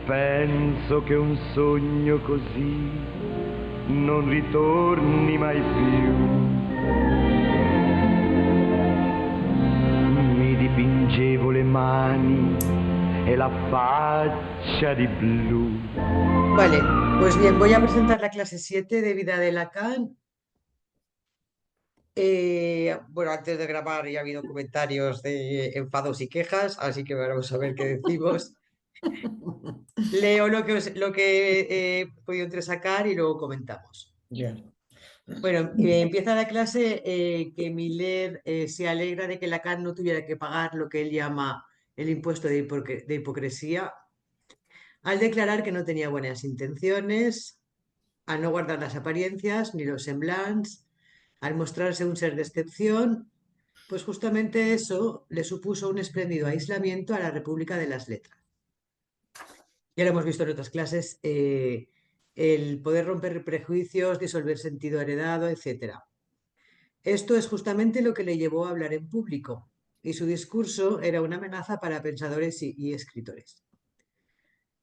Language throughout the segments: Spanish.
Penso che un sogno così non ritorni mai più. Mi dipingevo le mani e la faccia di blu. Vale, pues bien, voy a presentar la clase 7 de vida de Lacan. Bueno, antes de grabar ya ha habido comentarios de enfados y quejas, así que vamos a ver qué decimos. Leo lo que he podido entresacar y luego comentamos. Bien. Bueno, empieza la clase que Miller se alegra de que Lacan no tuviera que pagar lo que él llama el impuesto de hipocresía, al declarar que no tenía buenas intenciones, al no guardar las apariencias ni los semblants, al mostrarse un ser de excepción, pues justamente eso le supuso un espléndido aislamiento a la República de las Letras. Ya lo hemos visto en otras clases, el poder romper prejuicios, disolver sentido heredado, etc. Esto es justamente lo que le llevó a hablar en público, y su discurso era una amenaza para pensadores y escritores.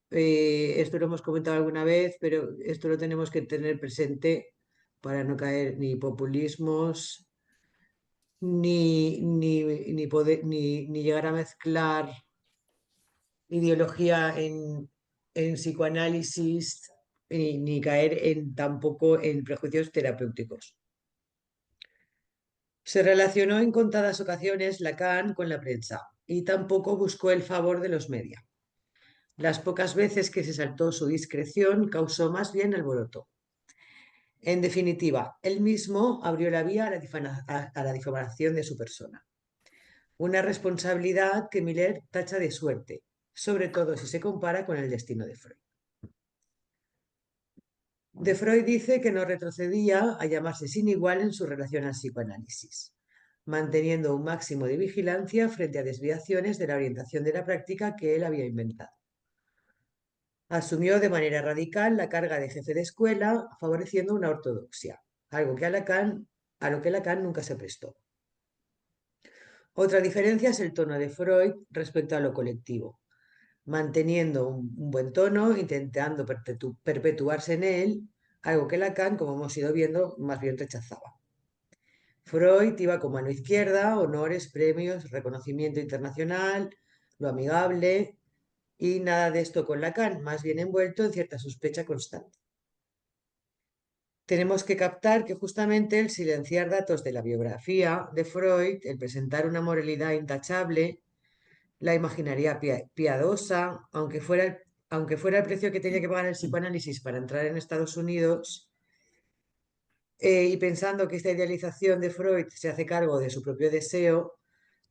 Esto lo hemos comentado alguna vez, pero esto lo tenemos que tener presente para no caer ni populismos, ni llegar a mezclar ideología en psicoanálisis, ni caer tampoco en prejuicios terapéuticos. Se relacionó en contadas ocasiones Lacan con la prensa y tampoco buscó el favor de los medios. Las pocas veces que se saltó su discreción causó más bien alboroto. En definitiva, él mismo abrió la vía a la difamación de su persona. Una responsabilidad que Miller tacha de suerte, sobre todo si se compara con el destino de Freud. De Freud dice que no retrocedía a llamarse sin igual en su relación al psicoanálisis, manteniendo un máximo de vigilancia frente a desviaciones de la orientación de la práctica que él había inventado. Asumió de manera radical la carga de jefe de escuela, favoreciendo una ortodoxia, algo que a lo que Lacan nunca se prestó. Otra diferencia es el tono de Freud respecto a lo colectivo, manteniendo un buen tono, intentando perpetuarse en él, algo que Lacan, como hemos ido viendo, más bien rechazaba. Freud iba con mano izquierda, honores, premios, reconocimiento internacional, lo amigable, y nada de esto con Lacan, más bien envuelto en cierta sospecha constante. Tenemos que captar que justamente el silenciar datos de la biografía de Freud, el presentar una moralidad intachable, la imaginaría piadosa, aunque fuera el precio que tenía que pagar el psicoanálisis para entrar en Estados Unidos, y pensando que esta idealización de Freud se hace cargo de su propio deseo,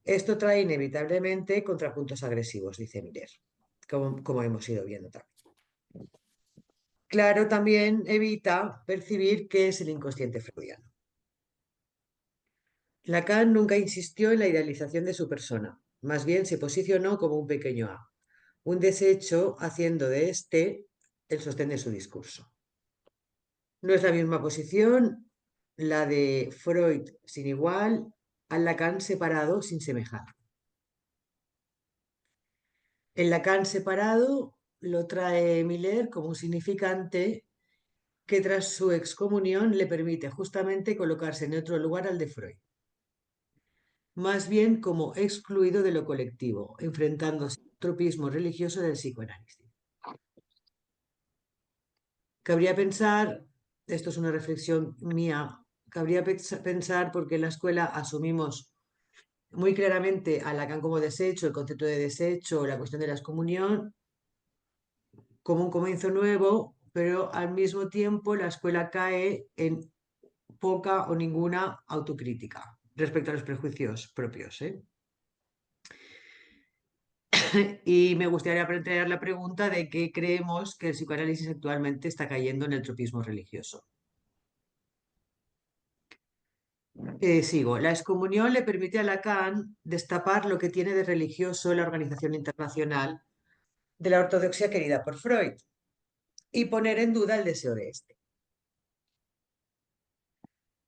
esto trae inevitablemente contrapuntos agresivos, dice Miller, como hemos ido viendo también. Claro, también evita percibir qué es el inconsciente freudiano. Lacan nunca insistió en la idealización de su persona, más bien se posicionó como un pequeño A, un desecho haciendo de este el sostén de su discurso. No es la misma posición la de Freud sin igual al Lacan separado sin semejanza. El Lacan separado lo trae Miller como un significante que tras su excomunión le permite justamente colocarse en otro lugar al de Freud, más bien como excluido de lo colectivo, enfrentándose al tropismo religioso del psicoanálisis. Cabría pensar, esto es una reflexión mía, cabría pensar porque en la escuela asumimos muy claramente a Lacan como desecho, el concepto de desecho, la cuestión de la excomunión, como un comienzo nuevo, pero al mismo tiempo la escuela cae en poca o ninguna autocrítica respecto a los prejuicios propios, ¿eh? Y me gustaría plantear la pregunta de qué creemos que el psicoanálisis actualmente está cayendo en el tropismo religioso. Sigo. La excomunión le permite a Lacan destapar lo que tiene de religioso la organización internacional de la ortodoxia querida por Freud y poner en duda el deseo de éste.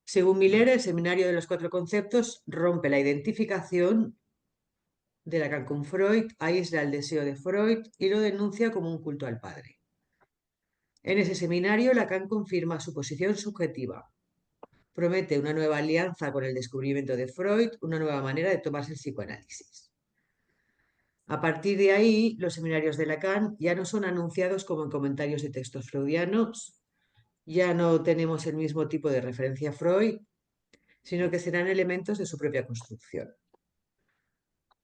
Según Miller, el seminario de los cuatro conceptos rompe la identificación de Lacan con Freud aísla el deseo de Freud y lo denuncia como un culto al padre. En ese seminario, Lacan confirma su posición subjetiva. Promete una nueva alianza con el descubrimiento de Freud, una nueva manera de tomarse el psicoanálisis. A partir de ahí, los seminarios de Lacan ya no son anunciados como en comentarios de textos freudianos, ya no tenemos el mismo tipo de referencia a Freud, sino que serán elementos de su propia construcción.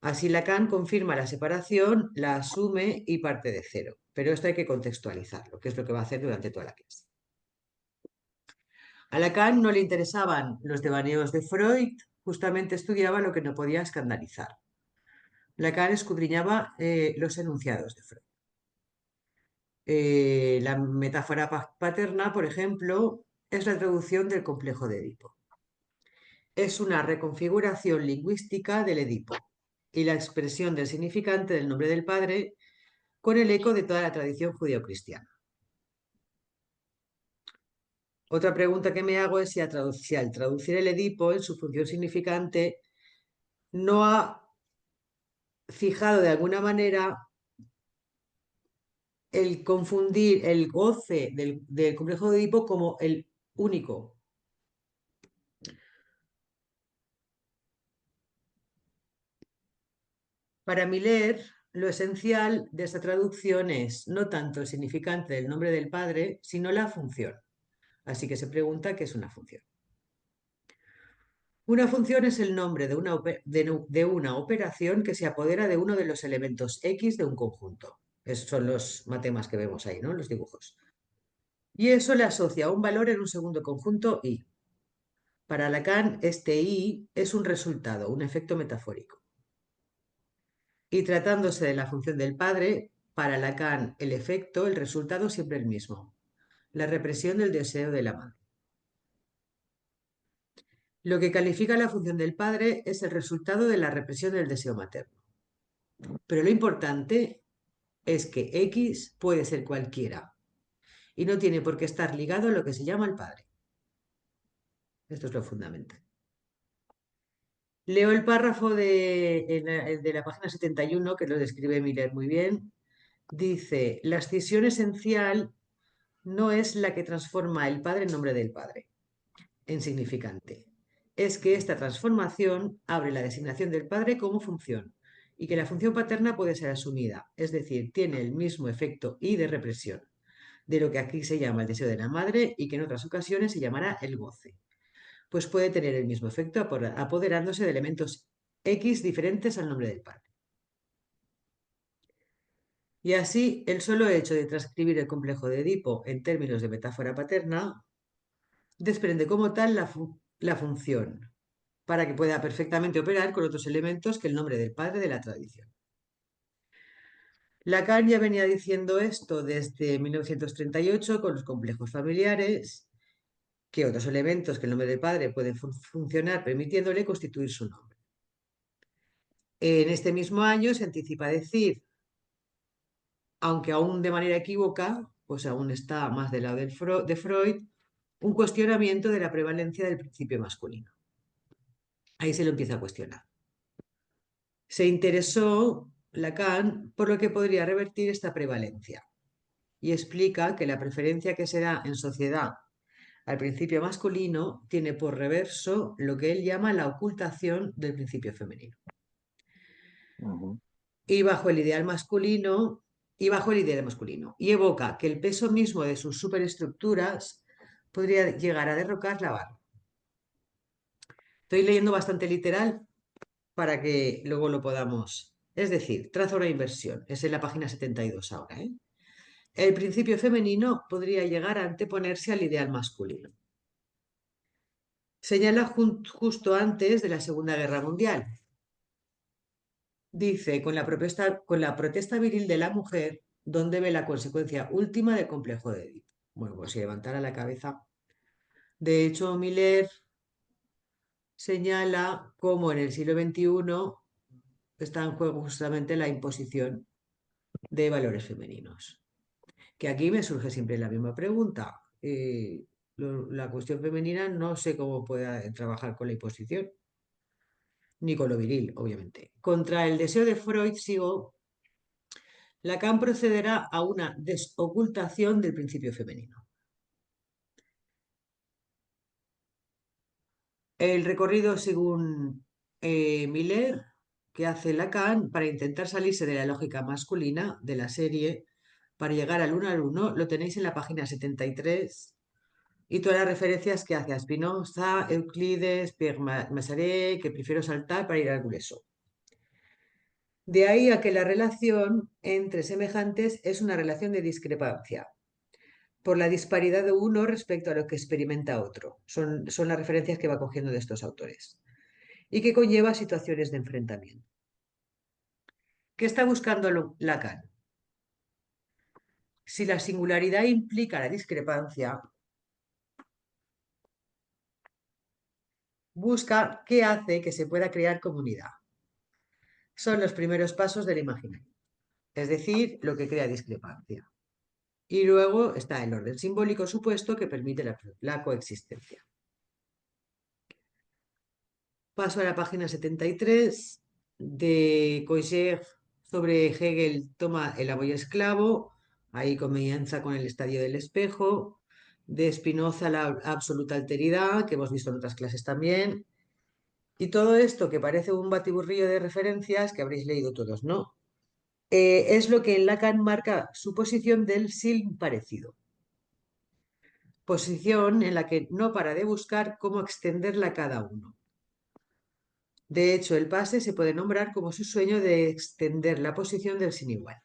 Así Lacan confirma la separación, la asume y parte de cero. Pero esto hay que contextualizarlo, que es lo que va a hacer durante toda la clase. A Lacan no le interesaban los devaneos de Freud, justamente estudiaba lo que no podía escandalizar. Lacan escudriñaba los enunciados de Freud. La metáfora paterna, por ejemplo, es la traducción del complejo de Edipo. Es una reconfiguración lingüística del Edipo y la expresión del significante del nombre del padre con el eco de toda la tradición judeocristiana. Otra pregunta que me hago es si al traducir el Edipo en su función significante no ha fijado de alguna manera el confundir el goce del complejo de Edipo como el único. Para Miller, lo esencial de esta traducción es no tanto el significante del nombre del padre, sino la función. Así que se pregunta qué es una función. Una función es el nombre de una operación que se apodera de uno de los elementos X de un conjunto. Esos son los matemas que vemos ahí, ¿no? Los dibujos. Y eso le asocia un valor en un segundo conjunto Y. Para Lacan, este Y es un resultado, un efecto metafórico. Y tratándose de la función del padre, para Lacan el efecto, el resultado siempre el mismo, la represión del deseo de la madre. Lo que califica la función del padre es el resultado de la represión del deseo materno. Pero lo importante es que X puede ser cualquiera y no tiene por qué estar ligado a lo que se llama el padre. Esto es lo fundamental. Leo el párrafo de la página 71, que lo describe Miller muy bien. Dice, la escisión esencial no es la que transforma el padre en nombre del padre, en significante. Es que esta transformación abre la designación del padre como función y que la función paterna puede ser asumida, es decir, tiene el mismo efecto y de represión de lo que aquí se llama el deseo de la madre y que en otras ocasiones se llamará el goce, pues puede tener el mismo efecto apoderándose de elementos X diferentes al nombre del padre. Y así, el solo hecho de transcribir el complejo de Edipo en términos de metáfora paterna desprende como tal la función, para que pueda perfectamente operar con otros elementos que el nombre del padre de la tradición. Lacan ya venía diciendo esto desde 1938 con los complejos familiares, que otros elementos que el nombre del padre pueden funcionar permitiéndole constituir su nombre. En este mismo año se anticipa decir, aunque aún de manera equívoca, pues aún está más del lado de Freud, un cuestionamiento de la prevalencia del principio masculino. Ahí se lo empieza a cuestionar. Se interesó Lacan por lo que podría revertir esta prevalencia y explica que la preferencia que se da en sociedad al principio masculino tiene por reverso lo que él llama la ocultación del principio femenino. Y bajo el ideal masculino, y evoca que el peso mismo de sus superestructuras podría llegar a derrocar la barra. Estoy leyendo bastante literal para que luego lo podamos. Es decir, traza una inversión. Es en la página 72 ahora, ¿eh? El principio femenino podría llegar a anteponerse al ideal masculino. Señala justo antes de la Segunda Guerra Mundial. Dice, con la protesta viril de la mujer, donde ve la consecuencia última del complejo de Edipo. Bueno, pues si levantara la cabeza. De hecho, Miller señala cómo en el siglo XXI está en juego justamente la imposición de valores femeninos. Que aquí me surge siempre la misma pregunta. La cuestión femenina no sé cómo pueda trabajar con la imposición. ni con lo viril, obviamente. Contra el deseo de Freud, sigo, Lacan procederá a una desocultación del principio femenino. El recorrido, según Miller, que hace Lacan para intentar salirse de la lógica masculina de la serie, para llegar al uno, lo tenéis en la página 73 y todas las referencias que hace a Spinoza, Euclides, Pierre Masseret, que prefiero saltar para ir al grueso. De ahí a que la relación entre semejantes es una relación de discrepancia, por la disparidad de uno respecto a lo que experimenta otro. Son las referencias que va cogiendo de estos autores. Y que conlleva situaciones de enfrentamiento. ¿Qué está buscando Lacan? Si la singularidad implica la discrepancia, busca qué hace que se pueda crear comunidad. Son los primeros pasos del imaginario, es decir, lo que crea discrepancia. Y luego está el orden simbólico supuesto que permite la coexistencia. Paso a la página 73 de Coixet sobre Hegel, toma el amo y esclavo, ahí comienza con el estadio del espejo, de Spinoza la absoluta alteridad, que hemos visto en otras clases también, y todo esto que parece un batiburrillo de referencias que habréis leído todos, ¿no? Es lo que en Lacan marca su posición del sin parecido. Posición en la que no para de buscar cómo extenderla a cada uno. De hecho, el pase se puede nombrar como su sueño de extender la posición del sin igual.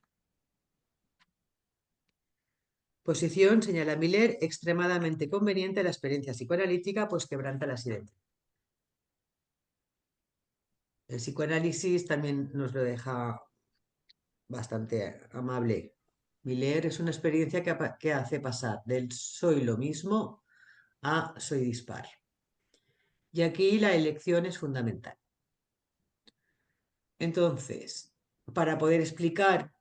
Posición, señala Miller, extremadamente conveniente a la experiencia psicoanalítica, pues quebranta las identidades. El psicoanálisis también nos lo deja bastante amable. Miller es una experiencia que hace pasar del soy lo mismo a soy dispar. Y aquí la elección es fundamental. Entonces, para poder explicar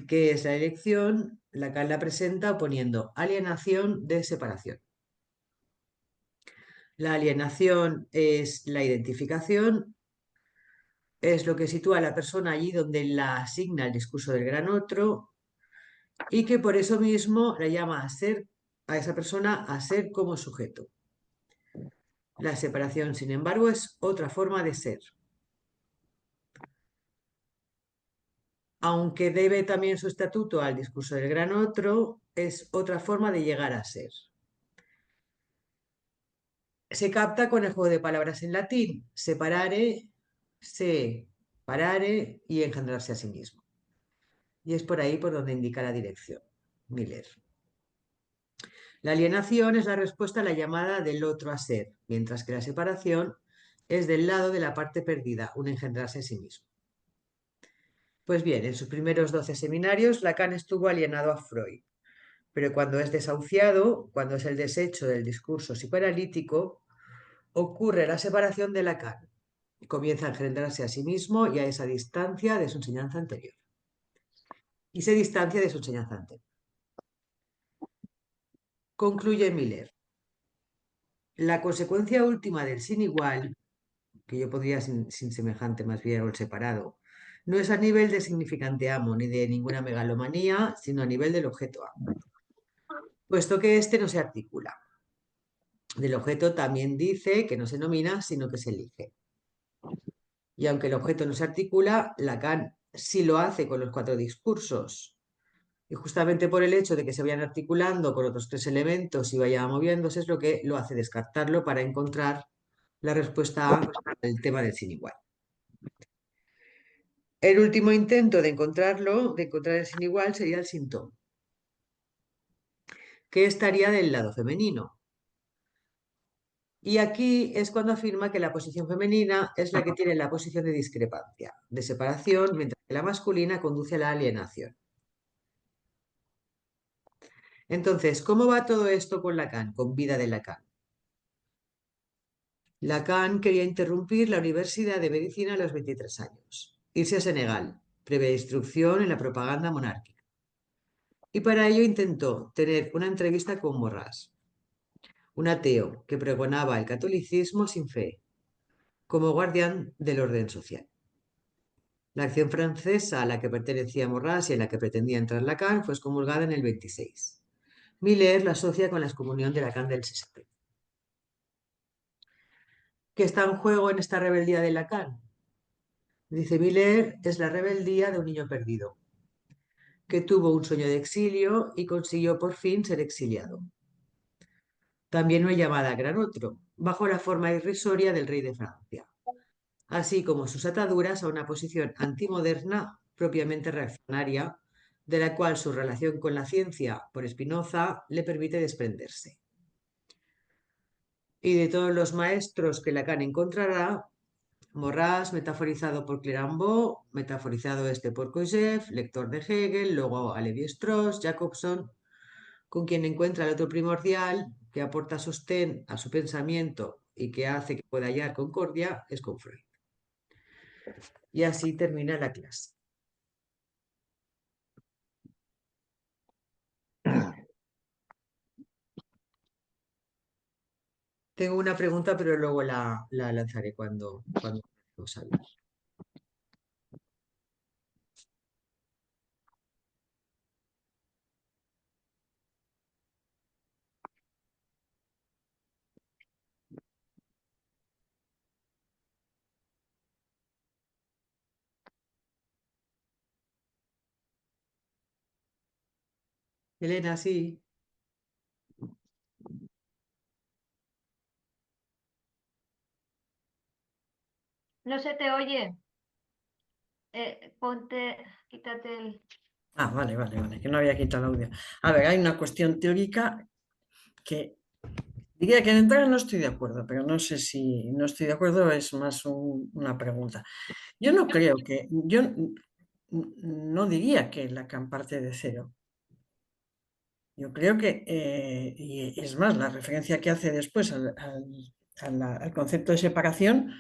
qué es la elección, Lacan la presenta poniendo alienación de separación. La alienación es la identificación, es lo que sitúa a la persona allí donde la asigna el discurso del gran otro y que por eso mismo la llama a esa persona a ser como sujeto. La separación, sin embargo, es otra forma de ser. Aunque debe también su estatuto al discurso del gran otro, es otra forma de llegar a ser. Se capta con el juego de palabras en latín, separare y engendrarse a sí mismo. Y es por ahí por donde indica la dirección, Miller. La alienación es la respuesta a la llamada del otro a ser, mientras que la separación es del lado de la parte perdida, un engendrarse a sí mismo. Pues bien, en sus primeros 12 seminarios, Lacan estuvo alienado a Freud, pero cuando es desahuciado, cuando es el desecho del discurso psicoanalítico, ocurre la separación de Lacan. Comienza a engendrarse a sí mismo y a esa distancia de su enseñanza anterior. Y se distancia de su enseñanza anterior. Concluye Miller. La consecuencia última del sin igual, que yo podría sin semejante más bien o el separado, no es a nivel de significante amo ni de ninguna megalomanía, sino a nivel del objeto amo, puesto que éste no se articula. Del objeto también dice que no se nomina, sino que se elige. Y aunque el objeto no se articula, Lacan sí lo hace con los 4 discursos. Y justamente por el hecho de que se vayan articulando con otros 3 elementos y vaya moviéndose es lo que lo hace descartarlo para encontrar la respuesta al tema del sin igual. El último intento de encontrarlo, de encontrar el sin igual, sería el síntoma, que estaría del lado femenino. Y aquí es cuando afirma que la posición femenina es la que tiene la posición de discrepancia, de separación, mientras que la masculina conduce a la alienación. Entonces, ¿cómo va todo esto con Lacan, con vida de Lacan? Lacan quería interrumpir la Universidad de Medicina a los 23 años, irse a Senegal, previa instrucción en la propaganda monárquica. Y para ello intentó tener una entrevista con Morras, un ateo que pregonaba el catolicismo sin fe. como guardián del orden social. La acción francesa a la que pertenecía Maurras y en la que pretendía entrar Lacan fue excomulgada en el 26. Miller la asocia con la excomunión de Lacan del 60. ¿Qué está en juego en esta rebeldía de Lacan? Dice Miller, es la rebeldía de un niño perdido, que tuvo un sueño de exilio y consiguió por fin ser exiliado. También una llamada a gran otro, bajo la forma irrisoria del rey de Francia, así como sus ataduras a una posición antimoderna propiamente reaccionaria, de la cual su relación con la ciencia por Spinoza le permite desprenderse. Y de todos los maestros que Lacan encontrará, Maurras, metaforizado por Clerambault, metaforizado este por Kojève, lector de Hegel, luego a Lévi-Strauss, Jacobson, con quien encuentra el otro primordial que aporta sostén a su pensamiento y que hace que pueda hallar concordia, es con Freud. Y así termina la clase. Tengo una pregunta, pero luego la lanzaré cuando empecemos a hablar. Elena, sí. No se te oye. Quítate el... Ah, vale, que no había quitado el audio. A ver, hay una cuestión teórica que diría que en entrada no estoy de acuerdo, pero no sé si no estoy de acuerdo, es más una pregunta. Yo no creo que, no diría que Lacan parte de cero. Yo creo que, y es más, la referencia que hace después al concepto de separación,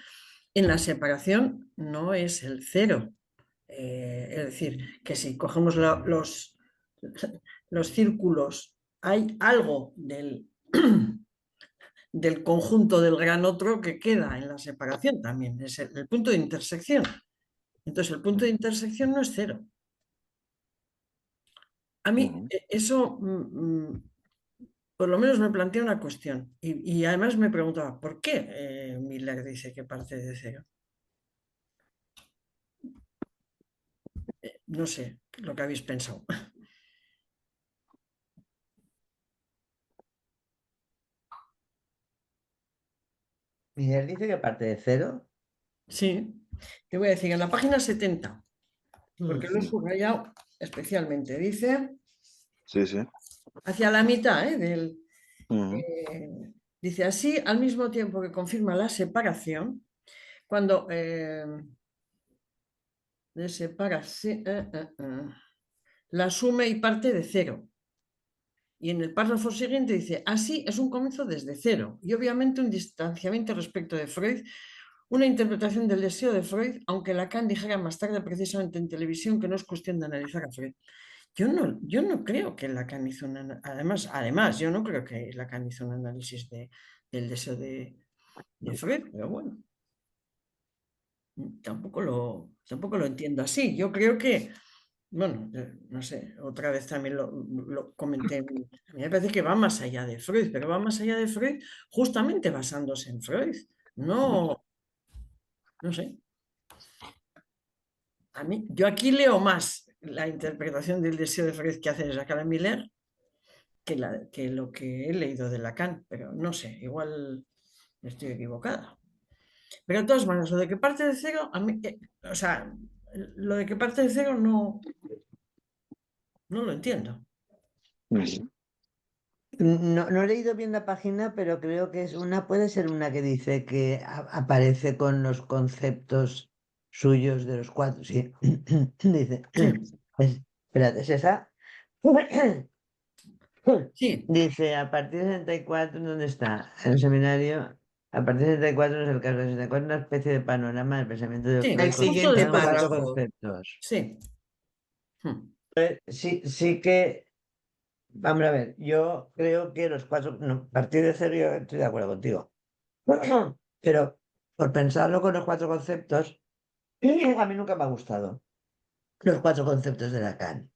en la separación no es el cero. Es decir, que si cogemos los círculos, hay algo del conjunto del gran otro que queda en la separación también, es el punto de intersección. Entonces, el punto de intersección no es cero. A mí eso, por lo menos me plantea una cuestión. Y además me preguntaba, ¿por qué Miller dice que parte de cero? No sé lo que habéis pensado. Miguel dice que parte de cero. Sí, te voy a decir, en la página 70, porque lo he Mm. subrayado especialmente, dice, Sí, sí. hacia la mitad, Ujú. dice así, al mismo tiempo que confirma la separación, cuando de separación, la asume y parte de cero. Y en el párrafo siguiente dice, así es un comienzo desde cero y obviamente un distanciamiento respecto de Freud, una interpretación del deseo de Freud, aunque Lacan dijera más tarde precisamente en televisión que no es cuestión de analizar a Freud. Yo no creo que Lacan hizo un además, yo no creo que Lacan hizo un análisis del deseo de Freud, pero bueno, tampoco lo entiendo así. Yo creo que, bueno, no sé, otra vez también lo comenté. A mí me parece que va más allá de Freud, pero va más allá de Freud justamente basándose en Freud. No, no sé. Yo aquí leo más la interpretación del deseo de Freud que hace Jacques Miller que lo que he leído de Lacan, pero no sé, igual estoy equivocada. Pero de todas maneras, lo de que parte de cero, a mí, o sea, lo de que parte de cero no lo entiendo. Ujú. No he leído bien la página, pero creo que puede ser una que dice que aparece con los conceptos suyos de los cuatro. Sí. Dice, Sí, espérate, ¿es esa? sí, Dice, a partir de 64, ¿dónde está? En el seminario, a partir de 64 no es el caso, en 64 una especie de panorama del pensamiento de sí, Freud El justo siguiente considerando cuatro párrafo. conceptos. sí. Sí que, vamos a ver, yo creo que los cuatro, no, a partir de cero yo estoy de acuerdo contigo. Pero por pensarlo con los 4 conceptos, a mí nunca me ha gustado los 4 conceptos de Lacan.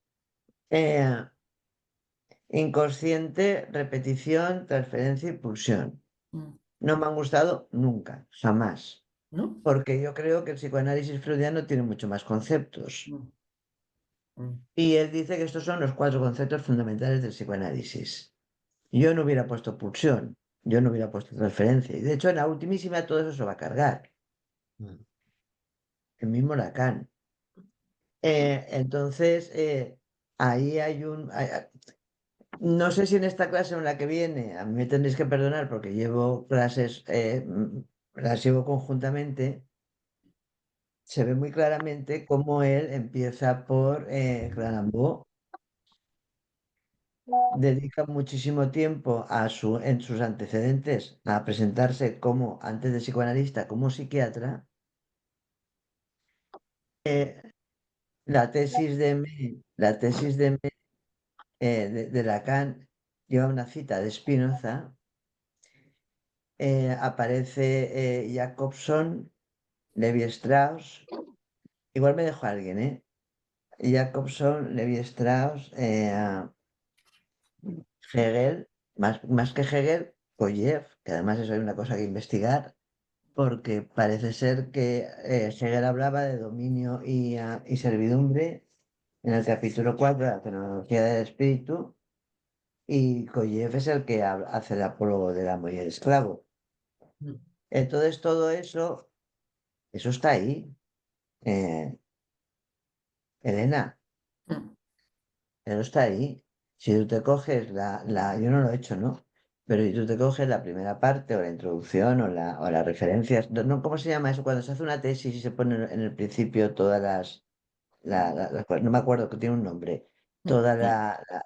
Inconsciente, repetición, transferencia y pulsión. Mm. No me han gustado nunca, jamás. ¿No? Porque yo creo que el psicoanálisis freudiano tiene mucho más conceptos. Mm. Mm. Y él dice que estos son los 4 conceptos fundamentales del psicoanálisis. Yo no hubiera puesto pulsión, yo no hubiera puesto transferencia. Y de hecho, en la ultimísima todo eso se va a cargar. El mismo Lacan. Entonces, ahí hay no sé si en esta clase o en la que viene, a mí me tendréis que perdonar porque llevo clases, las llevo conjuntamente, se ve muy claramente cómo él empieza por Clenambault, dedica muchísimo tiempo en sus antecedentes a presentarse como, antes de psicoanalista, como psiquiatra. La tesis de Lacan lleva una cita de Spinoza. Aparece Jacobson, Levi Strauss, igual me dejo a alguien, ¿eh? Jacobson, Levi Strauss, Hegel, más que Hegel, Koyev, que además eso hay una cosa que investigar, porque parece ser que Hegel hablaba de dominio y servidumbre en el capítulo 4 de la fenomenología del espíritu, y Koyev es el que hace el apólogo del amo y el esclavo. Mm. Entonces todo eso está ahí. Elena, Mm. eso está ahí. Si tú te coges yo no lo he hecho, ¿no? Pero si tú te coges la primera parte o la introducción o las referencias, no, ¿cómo se llama eso? Cuando se hace una tesis y se pone en el principio todas no me acuerdo que tiene un nombre, toda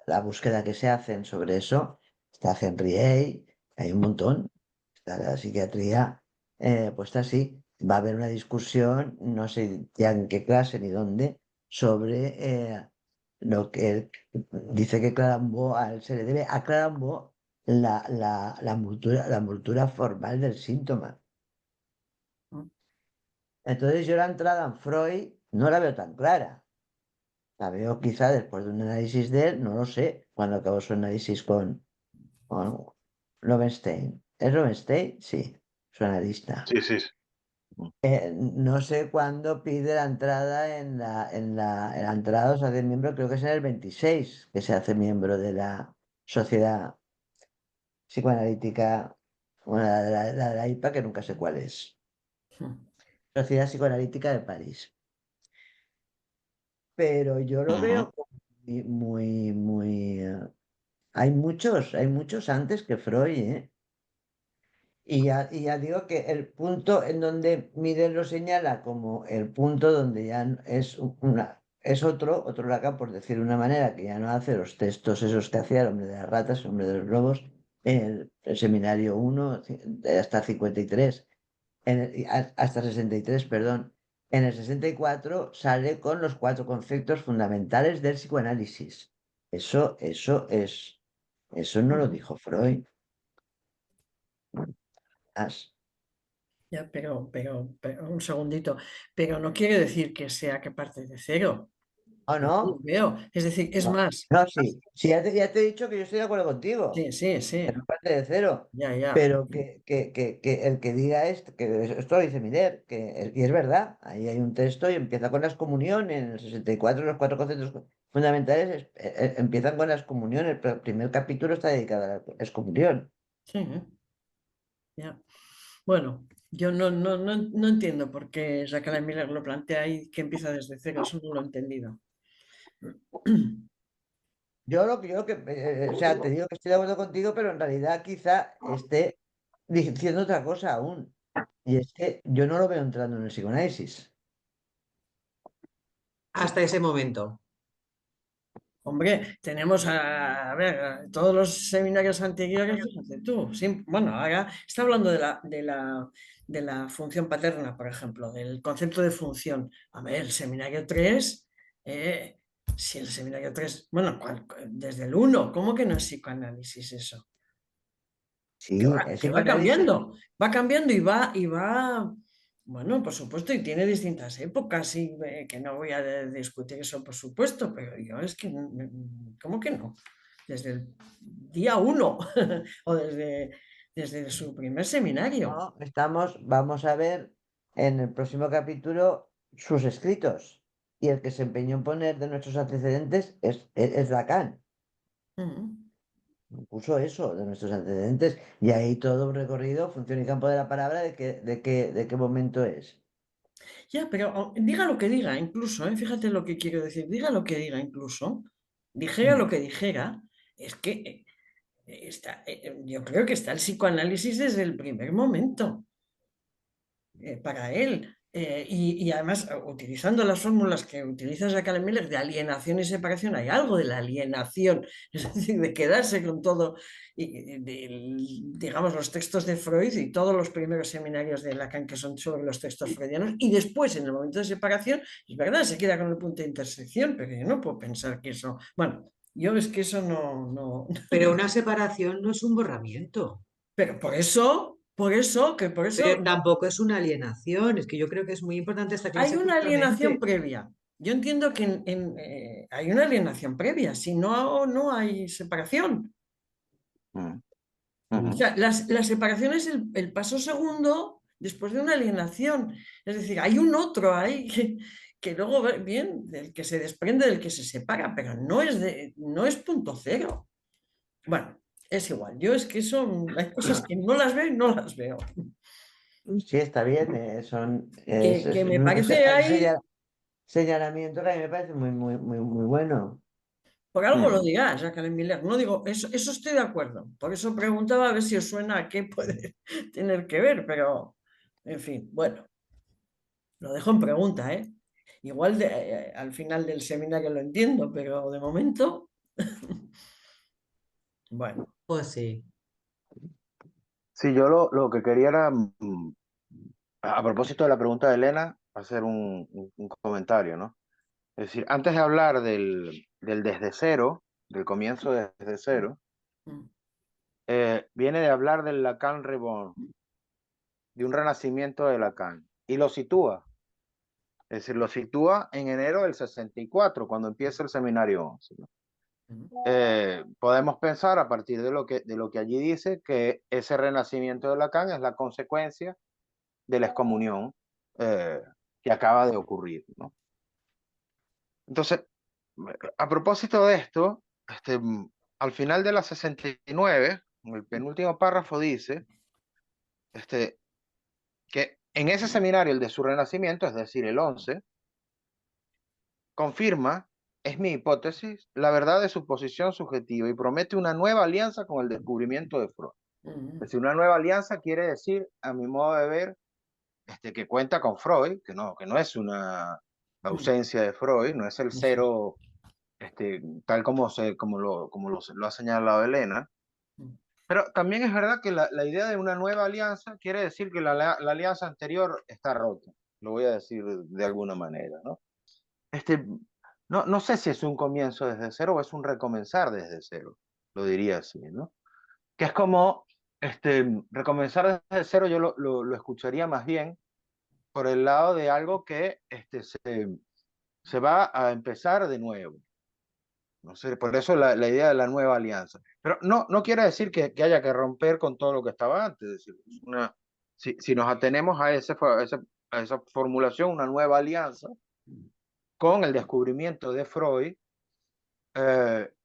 la búsqueda que se hacen sobre eso, está Henry A, hay un montón, está la psiquiatría, pues está así. Va a haber una discusión, no sé ya en qué clase ni dónde, sobre lo que él dice que Clerambault, a él se le debe a Clerambault la envoltura formal del síntoma. Mm. Entonces yo la entrada en Freud no la veo tan clara. La veo quizá después de un análisis de él, no lo sé, cuando acabó su análisis con Lowenstein. ¿Es Lowenstein? Sí, su analista. Sí, sí. No sé cuándo pide la entrada en la entrada, o sea, de miembro, creo que es en el 26 que se hace miembro de la Sociedad Psicoanalítica, bueno, la de la IPA, que nunca sé cuál es. Mm. Sociedad Psicoanalítica de París. Pero yo lo Ujú. veo como hay muchos antes que Freud, ¿eh? Y ya digo que el punto en donde Miguel lo señala como el punto donde ya es otro Lacan, por decir de una manera, que ya no hace los textos esos que hacía el hombre de las ratas, el hombre de los lobos, el seminario 1 hasta 53, hasta 63, perdón. En el 64 sale con los 4 conceptos fundamentales del psicoanálisis. Eso no lo dijo Freud. Ya, pero un segundito. Pero no quiere decir que sea que parte de cero. ¿O Yo no lo no? veo. Es decir, es No, más. no, sí. Sí, ya te he dicho que yo estoy de acuerdo contigo, Sí, sí, sí. que no parte de cero. Ya, ya. Pero que el que diga esto, que esto lo dice Miller, y es verdad, ahí hay un texto y empieza con la excomunión, en el 64 los 4 conceptos fundamentales empiezan con la excomunión, el primer capítulo está dedicado a la excomunión. Sí, ya. Bueno, yo no entiendo por qué Jacques Miller lo plantea ahí que empieza desde cero. Eso no lo he entendido. O sea, te digo que estoy de acuerdo contigo, pero en realidad quizá esté diciendo otra cosa aún. Y es que yo no lo veo entrando en el psicoanálisis. Hasta ese momento. Hombre, tenemos a ver, todos los seminarios anteriores, fíjate tú. Bueno, ahora está hablando de la función paterna, por ejemplo, del concepto de función. A ver, el seminario 3, si el seminario 3, bueno, desde el 1, ¿cómo que no es psicoanálisis eso? Sí, que eso me lo ha dicho. va cambiando y va, bueno, por supuesto, y tiene distintas épocas, y que no voy a discutir eso, por supuesto, pero yo es que, ¿cómo que no? Desde el día uno o desde su primer seminario. No, vamos a ver en el próximo capítulo sus escritos. Y el que se empeñó en poner de nuestros antecedentes es Lacan. Mm. Puso eso de nuestros antecedentes y ahí todo un recorrido, función y campo de la palabra de qué momento es. Ya, pero diga lo que diga, incluso, fíjate lo que quiero decir, diga lo que diga, incluso, dijera lo que dijera, es que yo creo que está el psicoanálisis desde el primer momento para él. Y además, utilizando las fórmulas que utiliza Jacques Miller de alienación y separación, hay algo de la alienación, es decir, de quedarse con todo, digamos, los textos de Freud y todos los primeros seminarios de Lacan que son sobre los textos freudianos, y después, en el momento de separación, es verdad, se queda con el punto de intersección, pero yo no puedo pensar que eso, bueno, yo es que eso no. Pero una separación no es un borramiento, Pero por eso pero tampoco es una alienación. Es que yo creo que es muy importante esta hay clase una alienación justamente. previa. Yo entiendo que hay una alienación previa, si no, no hay separación. Mm, O ujú. sea, la separación es el paso segundo después de una alienación. Es decir, hay un otro ahí que luego, bien, del que se desprende, del que se separa, pero no es punto cero. Bueno, es igual. Yo es que hay cosas que no las veo y no las veo. Sí, está bien, Que me parece ahí. señalamiento que a mí me parece muy bueno. Por algo lo Mm. dirá Jacqueline Miller. No digo, eso estoy de acuerdo. Por eso preguntaba a ver si os suena a qué puede tener que ver, pero en fin, bueno, lo dejo en pregunta, ¿eh? Igual al final del seminario lo entiendo, pero de momento, bueno. Pues sí. Sí, yo lo que quería era, a propósito de la pregunta de Elena, hacer un comentario, ¿no? Es decir, antes de hablar del desde cero, del comienzo desde cero, Mm, viene de hablar del Lacan Reborn, de un renacimiento de Lacan, y lo sitúa. Es decir, lo sitúa en enero del 64, cuando empieza el seminario 11, ¿no? mm, Podemos pensar a partir de lo que allí dice que ese renacimiento de Lacan es la consecuencia de la excomunión que acaba de ocurrir, ¿no? Entonces, a propósito de esto, al final de la 69, en el penúltimo párrafo dice este, que en ese seminario, el de su renacimiento, es decir, el 11, confirma, es mi hipótesis, la verdad de su posición subjetiva y promete una nueva alianza con el descubrimiento de Freud. Es mm, decir, una nueva alianza quiere decir, a mi modo de ver, que cuenta con Freud, que no es una mm, ausencia de Freud, no es el eso, cero, tal lo ha señalado Elena. mm, Pero también es verdad que la idea de una nueva alianza quiere decir que la alianza anterior está rota, lo voy a decir de alguna manera, ¿no? Este, no sé si es un comienzo desde cero o es un recomenzar desde cero, lo diría así, ¿no? Que es como recomenzar desde cero, yo lo escucharía más bien por el lado de algo que se va a empezar de nuevo. No sé, por eso la idea de la nueva alianza. Pero no quiere decir que haya que romper con todo lo que estaba antes. Es decir, si nos atenemos a esa formulación, una nueva alianza, con el descubrimiento de Freud,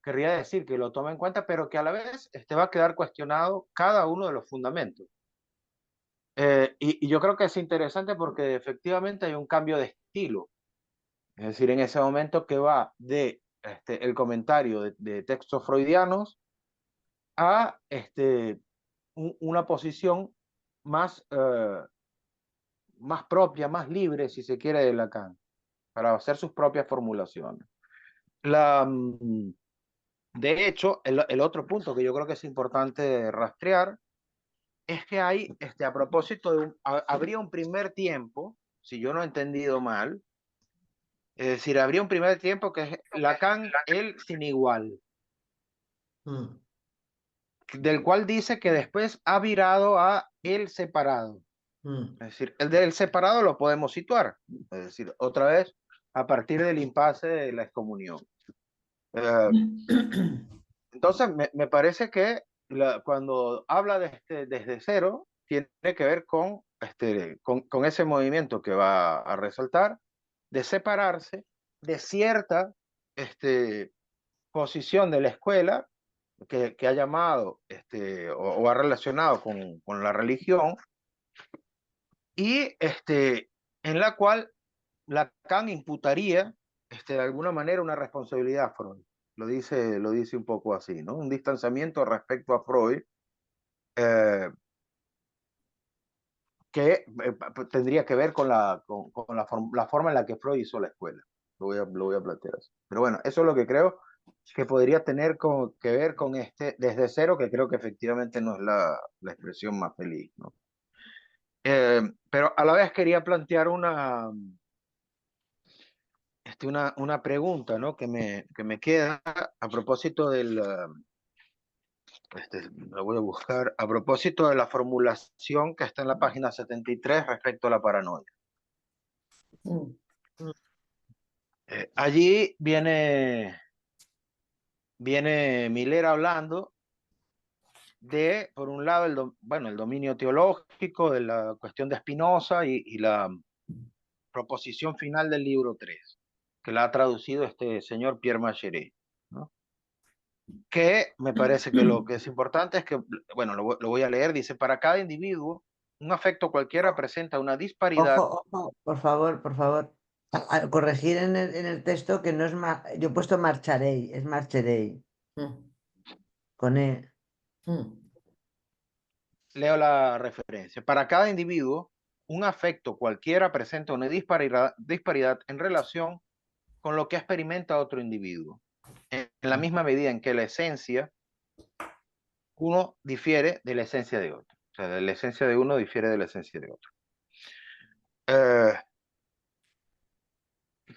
querría decir que lo toma en cuenta, pero que a la vez va a quedar cuestionado cada uno de los fundamentos. Y yo creo que es interesante porque efectivamente hay un cambio de estilo. Es decir, en ese momento que va de el comentario de textos freudianos a una posición más, más propia, más libre, si se quiere, de Lacan, para hacer sus propias formulaciones. De hecho, el otro punto que yo creo que es importante rastrear es que hay, a propósito habría un primer tiempo, si yo no he entendido mal, es decir, habría un primer tiempo que es Lacan, él sin igual. Mm. del cual dice que después ha virado a el separado. Es decir, el del separado lo podemos situar, es decir, otra vez a partir del impasse de la excomunión. Entonces, me parece que cuando habla de desde cero, tiene que ver con ese movimiento que va a resaltar, de separarse de cierta posición de la escuela que ha llamado o ha relacionado con la religión y en la cual Lacan imputaría de alguna manera una responsabilidad a Freud. Lo dice un poco así, ¿no? Un distanciamiento respecto a Freud que tendría que ver con la forma en la que Freud hizo la escuela. Lo voy a plantear así. Pero bueno, eso es lo que creo que podría tener que ver con desde cero, que creo que efectivamente no es la expresión más feliz, ¿no? Pero a la vez quería plantear una pregunta, ¿no? que me queda a propósito la voy a buscar, a propósito de la formulación que está en la página 73 respecto a la paranoia. Allí viene Miller hablando de, por un lado, el dominio teológico de la cuestión de Spinoza y la proposición final del libro 3, que la ha traducido este señor Pierre Macheret, ¿no? Que me parece que lo que es importante es que, bueno, lo voy a leer, dice, para cada individuo, un afecto cualquiera presenta una disparidad. Ojo, ojo, por favor. Corregir en el texto que no es yo he puesto marcharé, es marcherei, con E. Leo la referencia. Para cada individuo, un afecto cualquiera presenta una disparidad en relación con lo que experimenta otro individuo, en la misma medida en que la esencia, uno difiere de la esencia de otro. O sea, la esencia de uno difiere de la esencia de otro.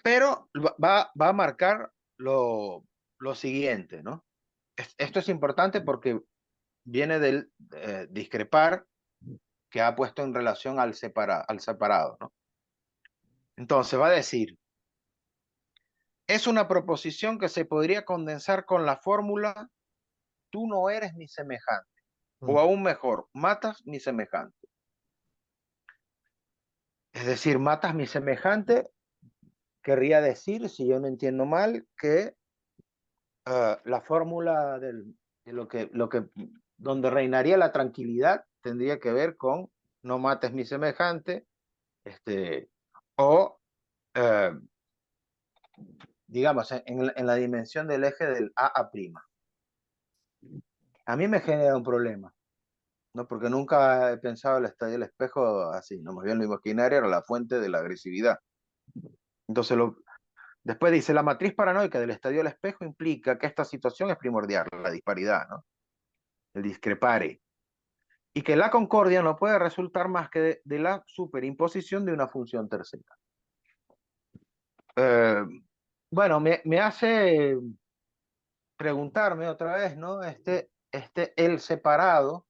Pero va a marcar lo siguiente, ¿no? Esto es importante porque viene del discrepar que ha puesto en relación al separado, ¿no? Entonces va a decir, es una proposición que se podría condensar con la fórmula, tú no eres mi semejante, o aún mejor, matas mi semejante. Es decir, matas mi semejante, querría decir, si yo no entiendo mal, que la fórmula de donde reinaría la tranquilidad tendría que ver con no mates mi semejante, o digamos, en la dimensión del eje del A'. A mí me genera un problema, ¿no? Porque nunca he pensado el estadio del espejo así, ¿no? Más bien lo imaginario era la fuente de la agresividad. Entonces, después dice, la matriz paranoica del estadio del espejo implica que esta situación es primordial, la disparidad, ¿no? El discrepare. Y que la concordia no puede resultar más que de la superimposición de una función tercera. Bueno, me hace preguntarme otra vez, ¿no? El separado,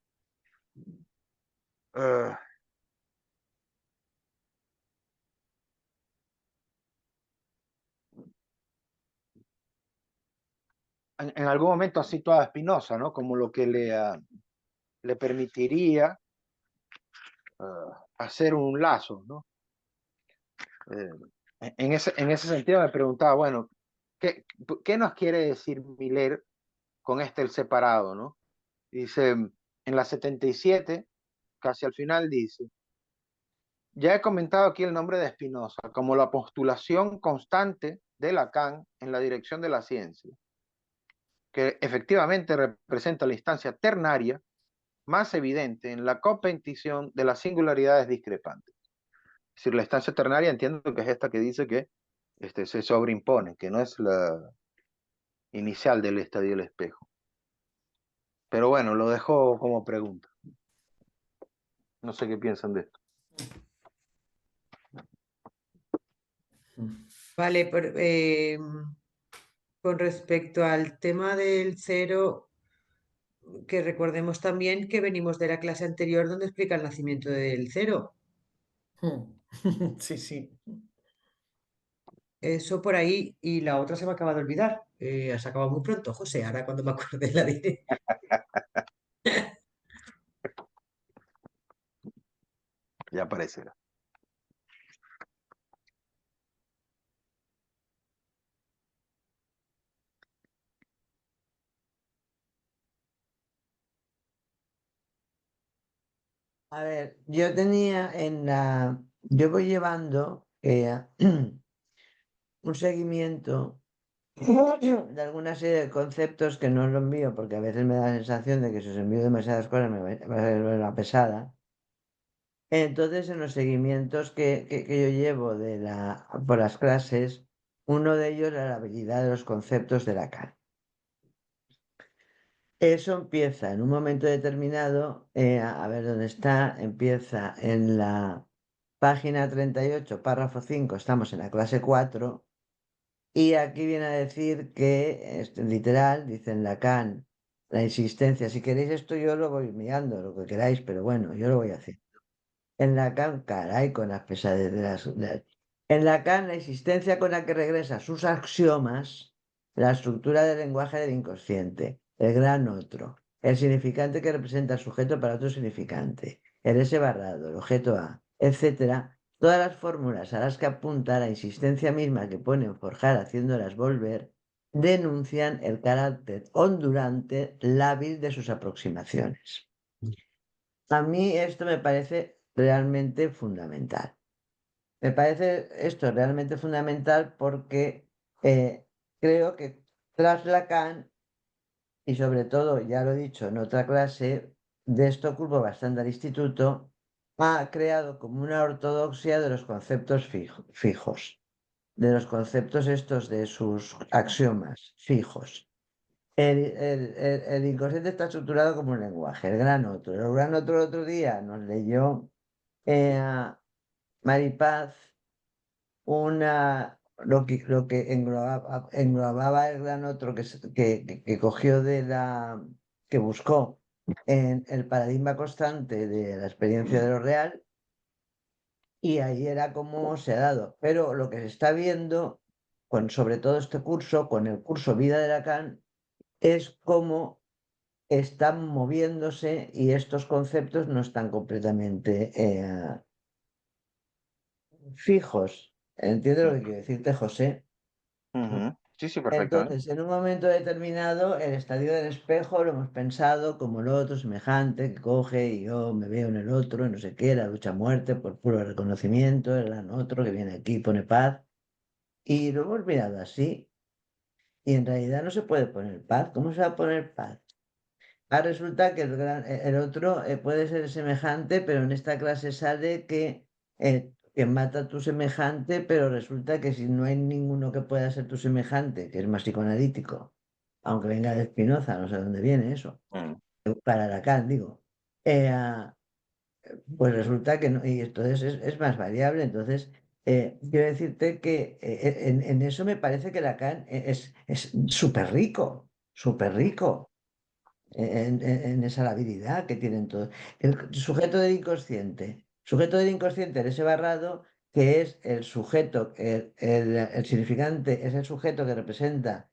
en algún momento ha situado a Spinoza, ¿no? Como lo que le permitiría hacer un lazo, ¿no? En ese sentido me preguntaba, bueno, ¿qué nos quiere decir Miller con el separado, ¿no? Dice, en la 77, casi al final dice, ya he comentado aquí el nombre de Spinoza como la postulación constante de Lacan en la dirección de la ciencia, que efectivamente representa la instancia ternaria más evidente en la competición de las singularidades discrepantes. Es decir, la instancia ternaria entiendo que es esta que dice que se sobreimpone, que no es la inicial del estadio del espejo. Pero bueno, lo dejo como pregunta. No sé qué piensan de esto. Vale, con respecto al tema del cero, que recordemos también que venimos de la clase anterior donde explica el nacimiento del cero. Sí, sí. Eso por ahí. Y la otra se me acaba de olvidar. Se acaba muy pronto, José. Ahora cuando me acuerde la diré. Ya aparecerá. A ver, yo tenía yo voy llevando un seguimiento de alguna serie de conceptos que no os lo envío, porque a veces me da la sensación de que si os envío demasiadas cosas me va a ser la pesada. Entonces, en los seguimientos que yo llevo por las clases, uno de ellos era la habilidad de los conceptos de Lacan. Eso empieza en un momento determinado, a ver dónde está, empieza en la página 38, párrafo 5, estamos en la clase 4, y aquí viene a decir que, literal, dice en Lacan, la insistencia, si queréis esto yo lo voy mirando, lo que queráis, pero bueno, yo lo voy a hacer. En Lacan, caray, con las pesadez En Lacan, la existencia con la que regresa sus axiomas, la estructura del lenguaje del inconsciente, el gran otro, el significante que representa el sujeto para otro significante, el S barrado, el objeto A, etcétera, todas las fórmulas a las que apunta la insistencia misma que pone en forjar haciéndolas volver, denuncian el carácter ondulante, lábil de sus aproximaciones. A mí esto me parece realmente fundamental. Me parece esto realmente fundamental porque creo que tras Lacan, y sobre todo, ya lo he dicho en otra clase, de esto culpo bastante al instituto, ha creado como una ortodoxia de los conceptos fijos, de los conceptos estos de sus axiomas fijos. El inconsciente está estructurado como un lenguaje, el gran otro. El gran otro el otro día nos leyó Maripaz lo que englobaba el gran otro que cogió que buscó en el paradigma constante de la experiencia de lo real, y ahí era como se ha dado. Pero lo que se está viendo, sobre todo este curso, con el curso Vida de Lacan, es cómo están moviéndose y estos conceptos no están completamente fijos. ¿Entiendes lo que quiero decirte, José? Ujú. Sí, sí, perfectamente. Entonces, en un momento determinado, el estadio del espejo lo hemos pensado como el otro semejante que coge y yo me veo en el otro, y no sé qué, la lucha a muerte por puro reconocimiento, el gran otro que viene aquí y pone paz. Y lo hemos mirado así. Y en realidad no se puede poner paz. ¿Cómo se va a poner paz? Resulta que el otro puede ser semejante, pero en esta clase sale que mata a tu semejante, pero resulta que si no hay ninguno que pueda ser tu semejante, que es más psicoanalítico, aunque venga de Spinoza, no sé dónde viene eso, Mm. para Lacan, digo, pues resulta que no, y entonces es más variable. Entonces, quiero decirte que en eso me parece que Lacan es súper rico en esa labilidad que tienen todos. El sujeto del inconsciente. Sujeto del inconsciente en ese barrado, que es el sujeto, el significante, es el sujeto que representa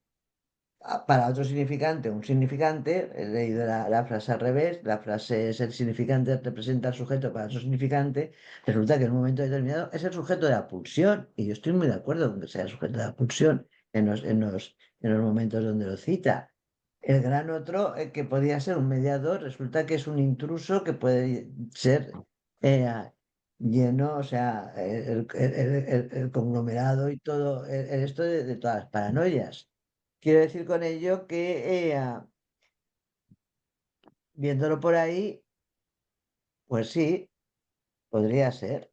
para otro significante un significante. He leído la frase al revés, la frase es el significante representa al sujeto para otro significante. Resulta que en un momento determinado es el sujeto de la pulsión, y yo estoy muy de acuerdo con que sea el sujeto de la pulsión en los momentos donde lo cita. El gran otro, que podría ser un mediador, resulta que es un intruso que puede ser eh, lleno, o sea, el conglomerado y todo, esto de todas las paranoias. Quiero decir con ello que viéndolo por ahí, pues sí, podría ser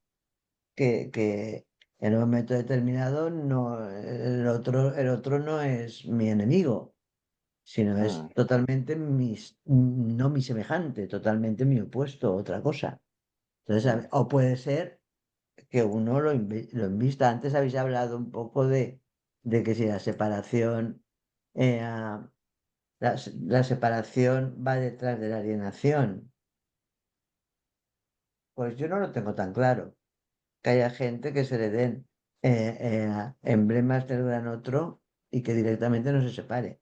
que en un momento determinado no, el otro no es mi enemigo, sino es Mm. totalmente no mi semejante, totalmente mi opuesto, otra cosa. Entonces, Mm. o puede ser que uno lo invista. Antes habéis hablado un poco de que si la separación, eh, la separación va detrás de la alienación. Pues yo no lo tengo tan claro. Que haya gente que se le den emblemas del gran otro y que directamente no se separe.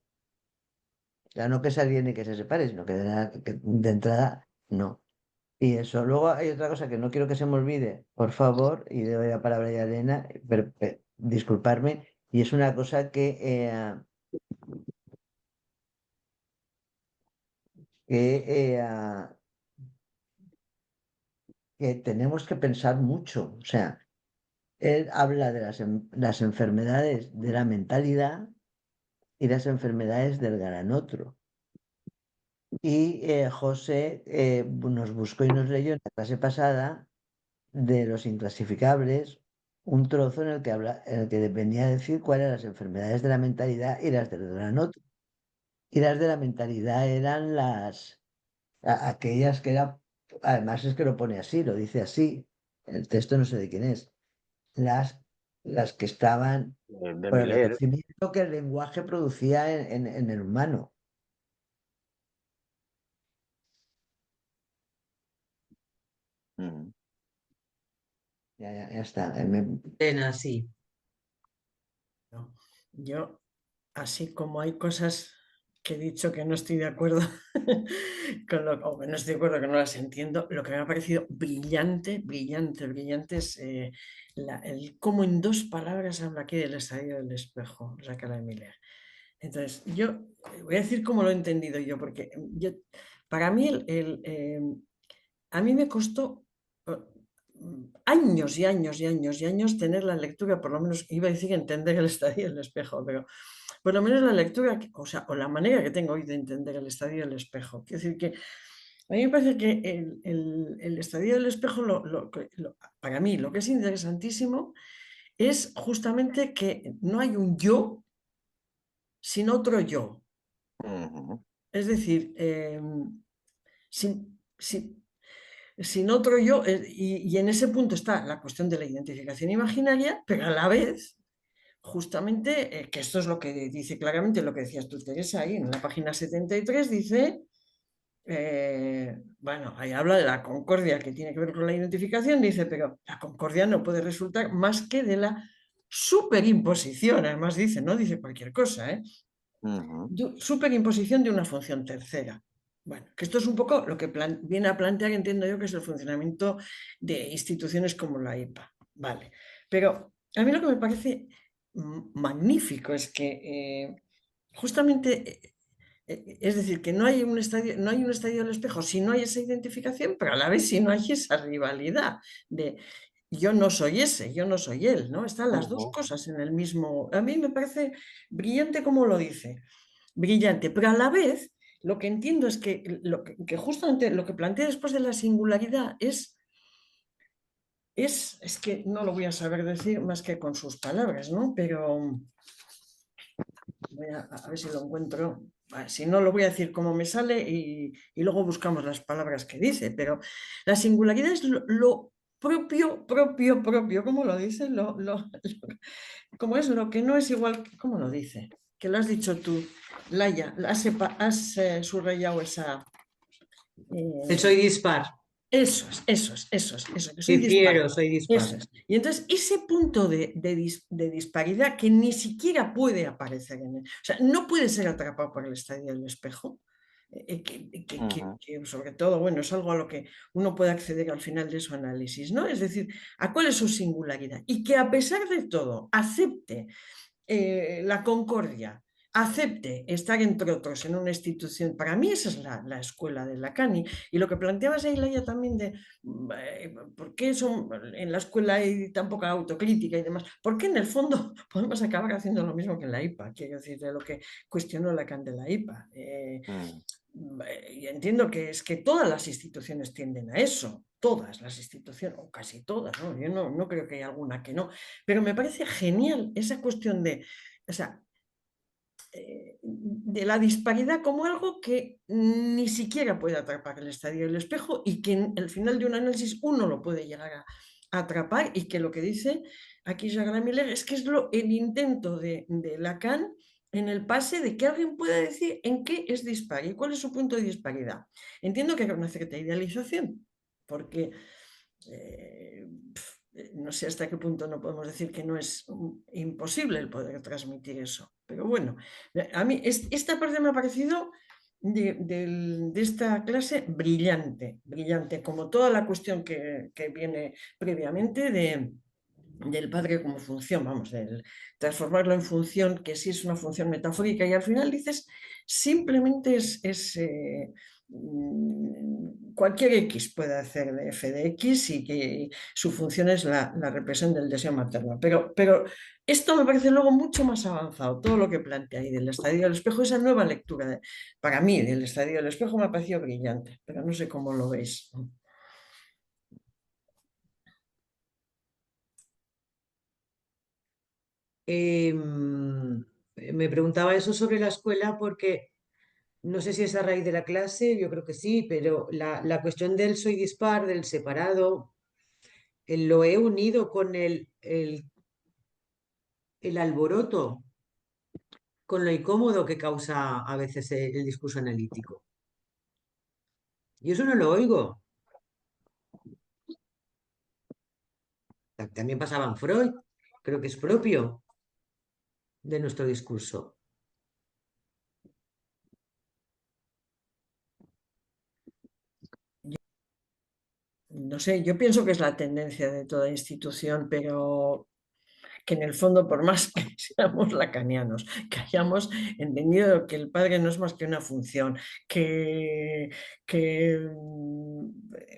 Ya no que se aliene y que se separe, sino que de entrada no. Y eso. Luego hay otra cosa que no quiero que se me olvide, por favor, y le doy la palabra a Elena, disculparme, y es una cosa que, que tenemos que pensar mucho. O sea, él habla de las enfermedades de la mentalidad y las enfermedades del gran otro. Y José nos buscó y nos leyó en la clase pasada de los inclasificables un trozo en el que venía a decir cuáles eran las enfermedades de la mentalidad y las del gran otro. Y las de la mentalidad eran aquellas que eran, además es que lo pone así, lo dice así, el texto no sé de quién es, las, las que estaban de por el Miller. envejecimiento que el lenguaje producía en el humano. Mm. Ya está. Elena, sí. ¿no? Yo, así como hay cosas que he dicho que no estoy de acuerdo o que no estoy de acuerdo, que no las entiendo, lo que me ha parecido brillante, brillante, brillante es el cómo en 2 palabras habla aquí del estadio del espejo, Jacques Miller. Entonces, yo voy a decir cómo lo he entendido yo, porque para mí a mí me costó años y años y años y años tener la lectura, por lo menos iba a decir entender el estadio del espejo, pero por lo menos la lectura, o la manera que tengo hoy de entender el estadio del espejo. Quiero decir que a mí me parece que el estadio del espejo, para mí, lo que es interesantísimo es justamente que no hay un yo sin otro yo. Ujú. Es decir, sin, sin- sin otro yo, y en ese punto está la cuestión de la identificación imaginaria, pero a la vez, justamente, que esto es lo que dice claramente lo que decías tú, Teresa, ahí en la página 73, dice, bueno, ahí habla de la concordia que tiene que ver con la identificación, dice, pero la concordia no puede resultar más que de la superimposición, además dice, no dice cualquier cosa, ¿eh? Ujú. Superimposición de una función tercera. Bueno, que esto es un poco lo que viene a plantear, entiendo yo, que es el funcionamiento de instituciones como la IPA. Vale, pero a mí lo que me parece magnífico es que justamente, es decir, que no hay un estadio del espejo si no hay esa identificación, pero a la vez si no hay esa rivalidad de yo no soy ese, yo no soy él, ¿no? Están las dos Ujú. cosas en el mismo. A mí me parece brillante como lo dice, brillante, pero a la vez lo que entiendo es que justamente lo que plantea después de la singularidad es que no lo voy a saber decir más que con sus palabras, ¿no? Pero voy a ver si lo encuentro. Si no, lo voy a decir como me sale y luego buscamos las palabras que dice, pero la singularidad es lo propio, propio, propio, ¿cómo lo dice? Como es lo que no es igual, ¿cómo lo dice? Que lo has dicho tú, Laia, has subrayado esa. Que eh, soy dispar. eso, que soy dispar. Difiero, soy Eso dispar. es. Y entonces ese punto de disparidad que ni siquiera puede aparecer en él, o sea, no puede ser atrapado por el estadio del espejo, Ujú. que sobre todo, bueno, es algo a lo que uno puede acceder al final de su análisis, ¿no? Es decir, a cuál es su singularidad y que a pesar de todo acepte la concordia, acepte estar entre otros en una institución. Para mí esa es la escuela de Lacan. Y lo que planteabas ahí, Laia, también de por qué en la escuela hay tan poca autocrítica y demás, porque en el fondo podemos acabar haciendo lo mismo que en la IPA, quiero decir, de lo que cuestionó Lacan de la IPA. Mm. Y entiendo que es que todas las instituciones tienden a eso, todas las instituciones, o casi todas, ¿no? Yo no creo que haya alguna que no, pero me parece genial esa cuestión o sea, de la disparidad como algo que ni siquiera puede atrapar el estadio del espejo y que al final de un análisis uno lo puede llegar a atrapar y que lo que dice aquí Jacques Miller es que es el intento de Lacan en el pase de que alguien pueda decir en qué es dispar y cuál es su punto de disparidad. Entiendo que hay una cierta idealización, porque no sé hasta qué punto no podemos decir que no es imposible el poder transmitir eso. Pero bueno, a mí esta parte me ha parecido de esta clase brillante, brillante, como toda la cuestión que viene previamente del padre como función, vamos, del transformarlo en función, que sí es una función metafórica, y al final dices, simplemente cualquier X puede hacer de f de X y que su función es la represión del deseo materno. Pero esto me parece luego mucho más avanzado, todo lo que plantea ahí del estadio del espejo, esa nueva lectura, para mí, del estadio del espejo me ha parecido brillante, pero no sé cómo lo veis. Me preguntaba eso sobre la escuela porque no sé si es a raíz de la clase, yo creo que sí, pero la cuestión del soy dispar, del separado, lo he unido con el alboroto, con lo incómodo que causa a veces el discurso analítico. Y eso no lo oigo. También pasaba en Freud, creo que es propio de nuestro discurso. No sé, yo pienso que es la tendencia de toda institución, pero que en el fondo, por más que seamos lacanianos, que hayamos entendido que el padre no es más que una función, que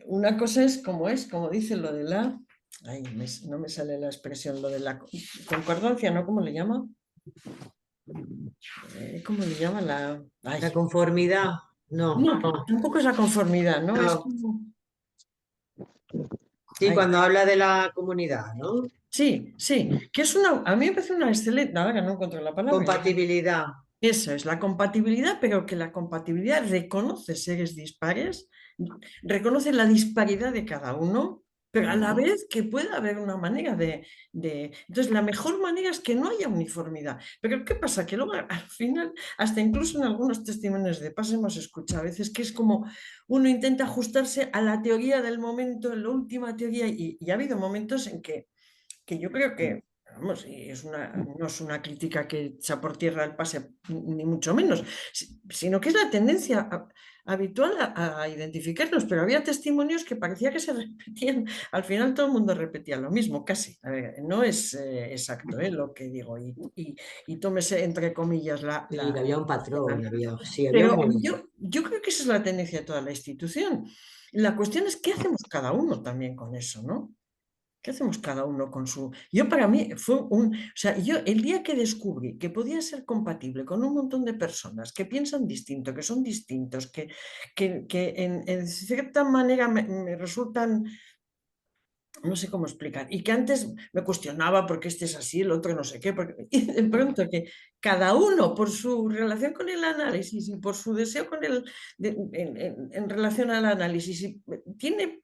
una cosa es, como dice lo de la... Ay, no me sale la expresión, lo de la concordancia, ¿no? ¿Cómo le llama? ¿Cómo le llama la...? Ay, La conformidad, no, no, no, tampoco es la conformidad, ¿no? Es no. como... Sí, Ay, cuando habla de la comunidad, ¿no? sí, sí, que es una, a mí me parece una excelente, ahora no encuentro la palabra. Compatibilidad. Eso es la compatibilidad, pero que la compatibilidad reconoce seres dispares, reconoce la disparidad de cada uno, pero a la Ujú. vez que pueda haber una manera Entonces, la mejor manera es que no haya uniformidad. Pero ¿qué pasa? Que luego al final, hasta incluso en algunos testimonios de paz hemos escuchado a veces que es como uno intenta ajustarse a la teoría del momento, la última teoría, y ha habido momentos en que yo creo que, vamos, y no es una crítica que echa por tierra el pase, ni mucho menos, sino que es la tendencia habitual a identificarnos, pero había testimonios que parecía que se repetían, al final todo el mundo repetía lo mismo, casi. A ver, no es exacto lo que digo, y tómese entre comillas Sí, había un patrón, sí, había pero un... yo creo que esa es la tendencia de toda la institución. La cuestión es qué hacemos cada uno también con eso, ¿no? ¿Qué hacemos cada uno con su...? Yo para mí fue un... O sea, yo el día que descubrí que podía ser compatible con un montón de personas que piensan distinto, que son distintos, que en cierta manera me resultan no sé cómo explicar, y que antes me cuestionaba por qué este es así, el otro no sé qué, y de pronto que cada uno por su relación con el análisis y por su deseo con en relación al análisis, tiene,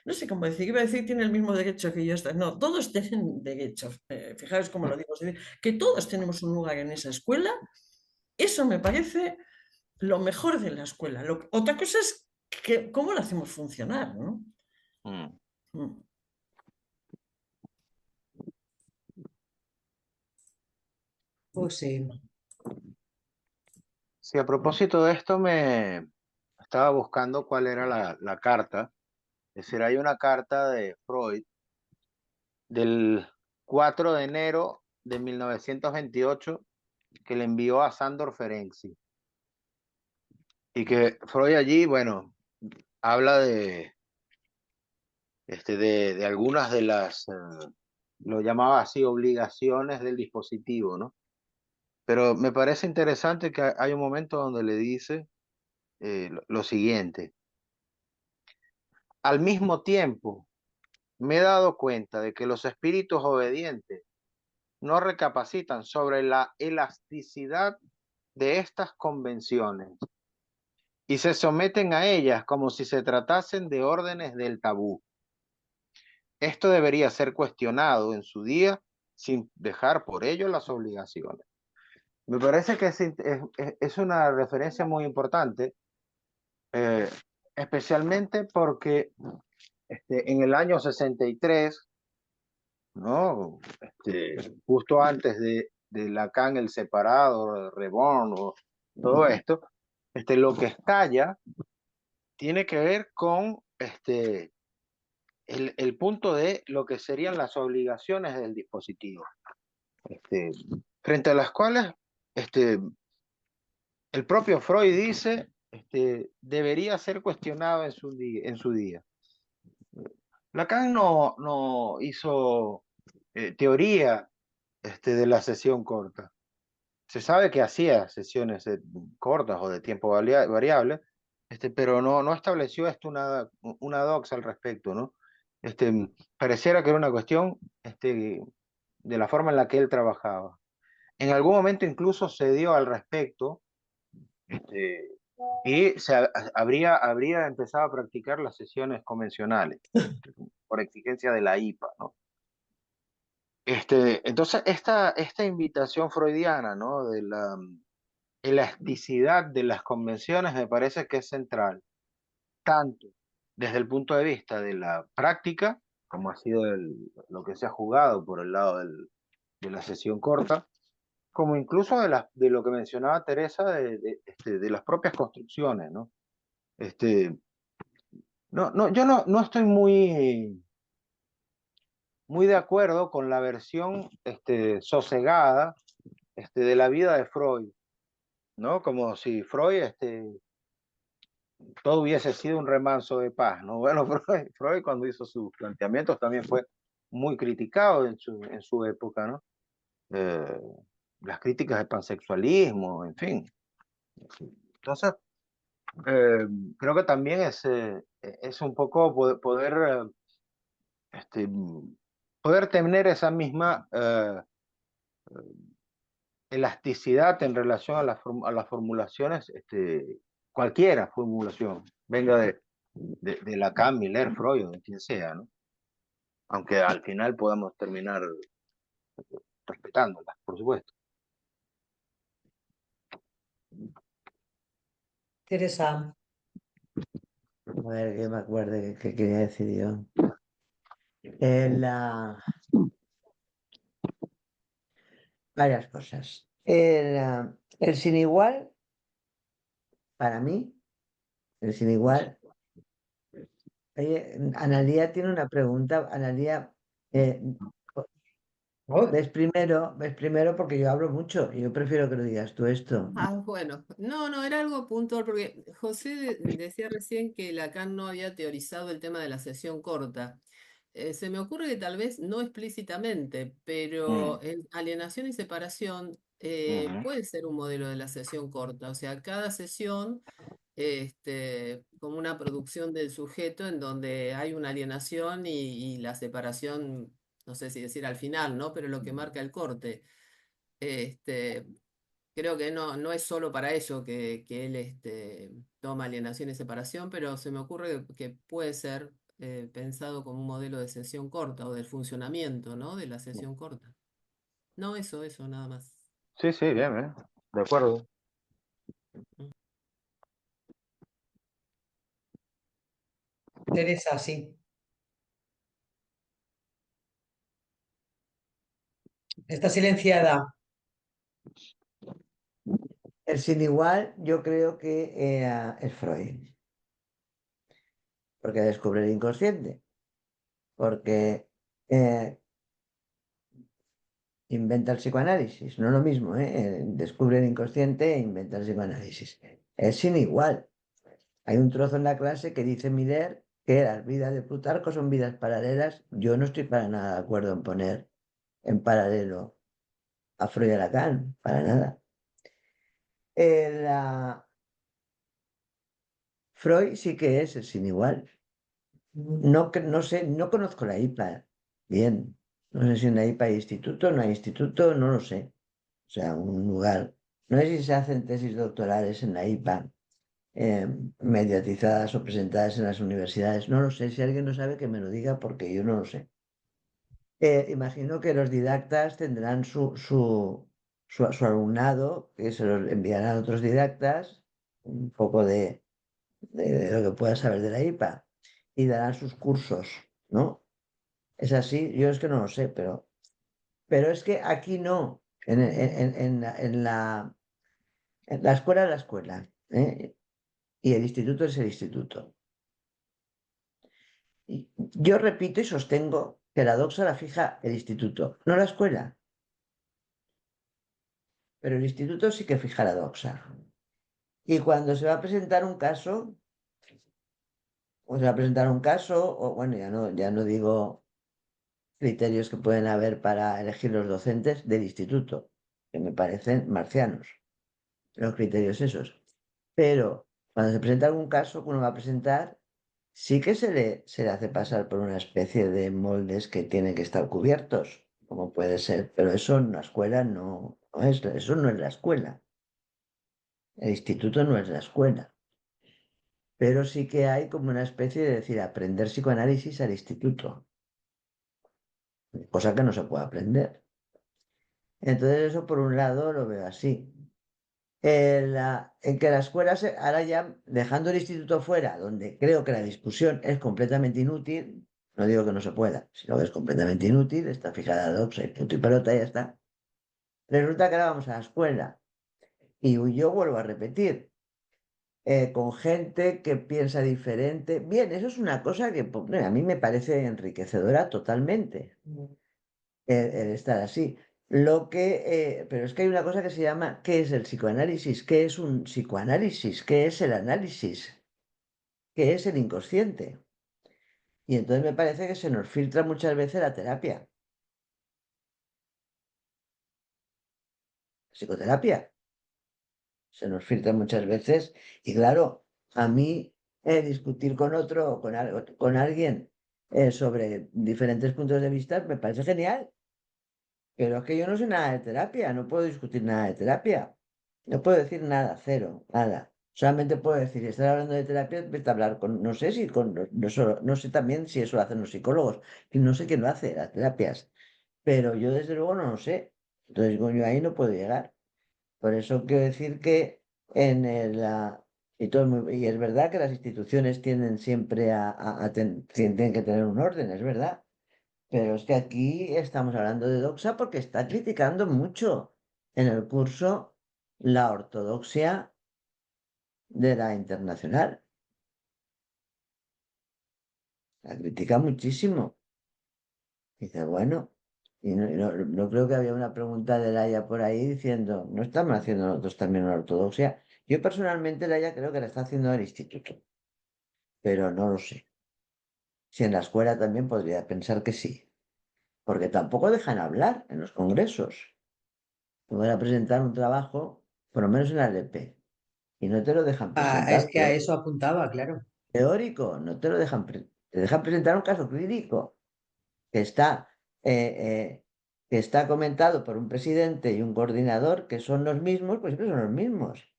no sé cómo decir, iba a decir tiene el mismo derecho que yo, no, todos tienen derechos, fijaros cómo lo digo, es decir, que todos tenemos un lugar en esa escuela, eso me parece lo mejor de la escuela. Otra cosa es que cómo la hacemos funcionar, ¿no? Mm. Mm. José. Sí, a propósito de esto, me estaba buscando cuál era la carta. Es decir, hay una carta de Freud del 4 de enero de 1928 que le envió a Sándor Ferenczi. Y que Freud allí, bueno, habla de algunas de las, lo llamaba así, obligaciones del dispositivo, ¿no? Pero me parece interesante que hay un momento donde le dice lo siguiente. Al mismo tiempo, me he dado cuenta de que los espíritus obedientes no recapacitan sobre la elasticidad de estas convenciones y se someten a ellas como si se tratasen de órdenes del tabú. Esto debería ser cuestionado en su día sin dejar por ello las obligaciones. Me parece que es una referencia muy importante, eh, especialmente porque en el año 63, ¿no? Justo antes de Lacan el separado, Reborn, o todo esto, lo que estalla tiene que ver con el punto de lo que serían las obligaciones del dispositivo, este, frente a las cuales este, el propio Freud dice debería ser cuestionado en su día. Lacan no hizo teoría de la sesión corta. Se sabe que hacía sesiones cortas o de tiempo variable, pero no estableció una doxa al respecto, ¿no? Pareciera que era una cuestión de la forma en la que él trabajaba. En algún momento incluso se dio al respecto, y habría empezado a practicar las sesiones convencionales, por exigencia de la IPA, ¿no? Entonces, esta invitación freudiana, ¿no? De la elasticidad de las convenciones me parece que es central, tanto desde el punto de vista de la práctica, como ha sido lo que se ha jugado por el lado de la sesión corta, como incluso de lo que mencionaba Teresa, de las propias construcciones, ¿no? Yo no estoy muy de acuerdo con la versión sosegada de la vida de Freud, ¿no? Como si Freud todo hubiese sido un remanso de paz, ¿no? Bueno, Freud cuando hizo sus planteamientos también fue muy criticado en su época, ¿no? Eh, las críticas del pansexualismo, en fin. Entonces, creo que también es un poco poder tener esa misma elasticidad en relación a las formulaciones, cualquiera formulación, venga de Lacan, Miller, Freud, o de quien sea, ¿no? Aunque al final podamos terminar respetándolas, por supuesto. Teresa, A ver, que me acuerde que quería decir yo. Varias cosas. El sin igual, para mí, el sin igual. Oye, Analía tiene una pregunta. Analía, ves primero porque yo hablo mucho y yo prefiero que lo digas tú esto. Bueno, no, era algo puntual, porque José decía recién que Lacan no había teorizado el tema de la sesión corta. Se me ocurre que tal vez no explícitamente, pero en alienación y separación puede ser un modelo de la sesión corta. O sea, cada sesión como una producción del sujeto en donde hay una alienación y la separación, no sé si decir al final, ¿no? Pero lo que marca el corte. Este, Creo que no es solo para ello que él toma alienación y separación, pero se me ocurre que puede ser pensado como un modelo de sesión corta o del funcionamiento, ¿no? De la sesión corta. No, eso, nada más. Sí, sí, bien, bien. De acuerdo. Teresa, sí. Está silenciada. El sin igual, yo creo que es Freud, porque descubre el inconsciente, porque inventa el psicoanálisis, no lo mismo, ¿eh? Descubre el inconsciente e inventa el psicoanálisis. Es sin igual. Hay un trozo en la clase que dice Miller que las vidas de Plutarco son vidas paralelas. Yo no estoy para nada de acuerdo en poner en paralelo a Freud y a Lacan, para nada. Freud sí que es el sin igual. No sé, no conozco la IPA bien. No sé si en la IPA hay instituto, no hay instituto, no lo sé. O sea, un lugar. No sé si se hacen tesis doctorales en la IPA, mediatizadas o presentadas en las universidades. No lo sé. Si alguien lo sabe, que me lo diga porque yo no lo sé. Imagino que los didactas tendrán su alumnado, que se los enviarán a otros didactas, un poco de lo que pueda saber de la IPA, y darán sus cursos, ¿no? Es así, yo es que no lo sé, pero es que aquí no, en la escuela es la escuela, ¿eh? Y el instituto es el instituto. Y yo repito y sostengo que la doxa la fija el instituto, no la escuela, pero el instituto sí que fija la doxa. Y cuando se va a presentar un caso, o se va a presentar un caso, o bueno, ya no digo criterios que pueden haber para elegir los docentes del instituto, que me parecen marcianos, los criterios esos. Pero cuando se presenta algún caso que uno va a presentar, sí que se le hace pasar por una especie de moldes que tienen que estar cubiertos, como puede ser, pero eso en la escuela no es, eso no es la escuela. El instituto no es la escuela. Pero sí que hay como una especie de decir, aprender psicoanálisis al instituto, cosa que no se puede aprender. Entonces eso por un lado lo veo así. En que la escuela, ahora ya dejando el instituto fuera, donde creo que la discusión es completamente inútil, no digo que no se pueda, sino que es completamente inútil, está fijada doxa y punto y pelota, ya está. Resulta que ahora vamos a la escuela y yo vuelvo a repetir, con gente que piensa diferente. Bien, eso es una cosa que pues, a mí me parece enriquecedora totalmente, el estar así. Pero es que hay una cosa que se llama, ¿qué es el psicoanálisis? ¿Qué es un psicoanálisis? ¿Qué es el análisis? ¿Qué es el inconsciente? Y entonces me parece que se nos filtra muchas veces la terapia, psicoterapia. Se nos filtra muchas veces y claro, a mí discutir con otro, con alguien sobre diferentes puntos de vista me parece genial, pero es que yo no sé nada de terapia, no puedo discutir nada de terapia, no puedo decir nada, cero, nada. Solamente puedo decir, estar hablando de terapia, vete a hablar con, no sé si con, no sé también si eso lo hacen los psicólogos, y no sé quién lo hace, las terapias, pero yo desde luego no lo sé. Entonces, yo ahí no puedo llegar. Por eso quiero decir que en y es verdad que las instituciones tienden siempre tienen que tener un orden, es verdad. Pero es que aquí estamos hablando de doxa porque está criticando mucho en el curso la ortodoxia de la internacional. La critica muchísimo. Dice, bueno, y no creo que había una pregunta de Laia por ahí diciendo, ¿no estamos haciendo nosotros también una ortodoxia? Yo personalmente, Laia, creo que la está haciendo el instituto, pero no lo sé. Si en la escuela también podría pensar que sí, porque tampoco dejan hablar en los congresos. Te voy a presentar un trabajo, por lo menos en la LP, y no te lo dejan Es presentar que a eso apuntaba, claro. teórico, no te lo dejan, te dejan presentar un caso clínico que está, eh, eh, que está comentado por un presidente y un coordinador que son los mismos, pues siempre son los mismos.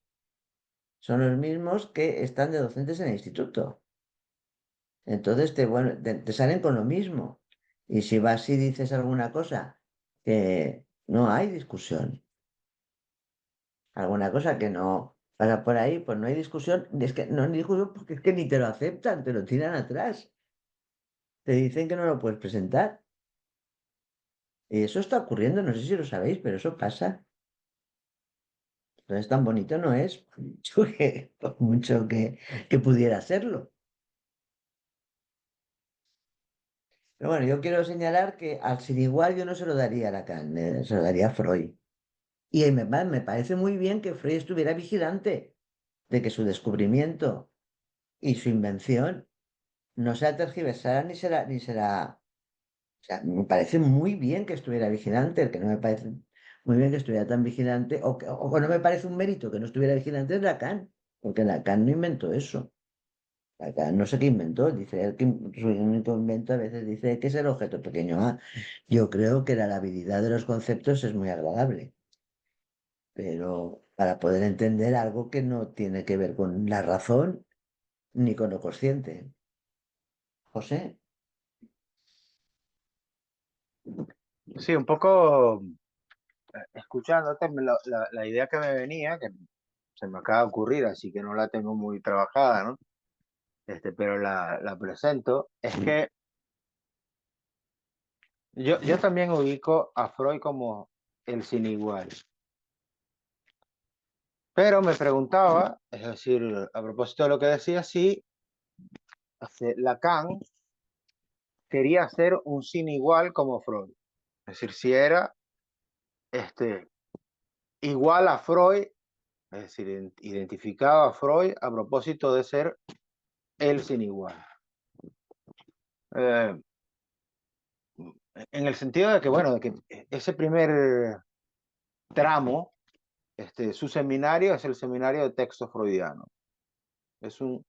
Son los mismos que están de docentes en el instituto. Entonces bueno, te salen con lo mismo. Y si vas y dices alguna cosa que no hay discusión, alguna cosa que no pasa por ahí, pues no hay discusión. Es que no hay discusión porque es que ni te lo aceptan, te lo tiran atrás. Te dicen que no lo puedes presentar. Y eso está ocurriendo, no sé si lo sabéis, pero eso pasa. Entonces tan bonito no es, por mucho que pudiera serlo. Pero bueno, yo quiero señalar que al ser igual yo no se lo daría a Lacan, se lo daría a Freud. Y me parece muy bien que Freud estuviera vigilante de que su descubrimiento y su invención no se tergiversara ni será. O sea, me parece muy bien que estuviera vigilante, el que no me parece muy bien que estuviera tan vigilante, o no me parece un mérito que no estuviera vigilante es Lacan, porque Lacan no inventó eso. Lacan no sé qué inventó, dice él que su único invento a veces dice que es el objeto pequeño A. Yo creo que la habilidad de los conceptos es muy agradable, pero para poder entender algo que no tiene que ver con la razón ni con lo consciente. José, Sí, un poco escuchándote, la idea que me venía, que se me acaba de ocurrir, así que no la tengo muy trabajada, ¿no? Pero la presento, es que yo también ubico a Freud como el sin igual. Pero me preguntaba, es decir, a propósito de lo que decía, si Lacan quería ser un sin igual como Freud. Es decir, si era igual a Freud, es decir, identificaba a Freud a propósito de ser el sin igual. Eh, en el sentido de que, bueno, de que ese primer tramo, su seminario es el seminario de texto freudiano. Es un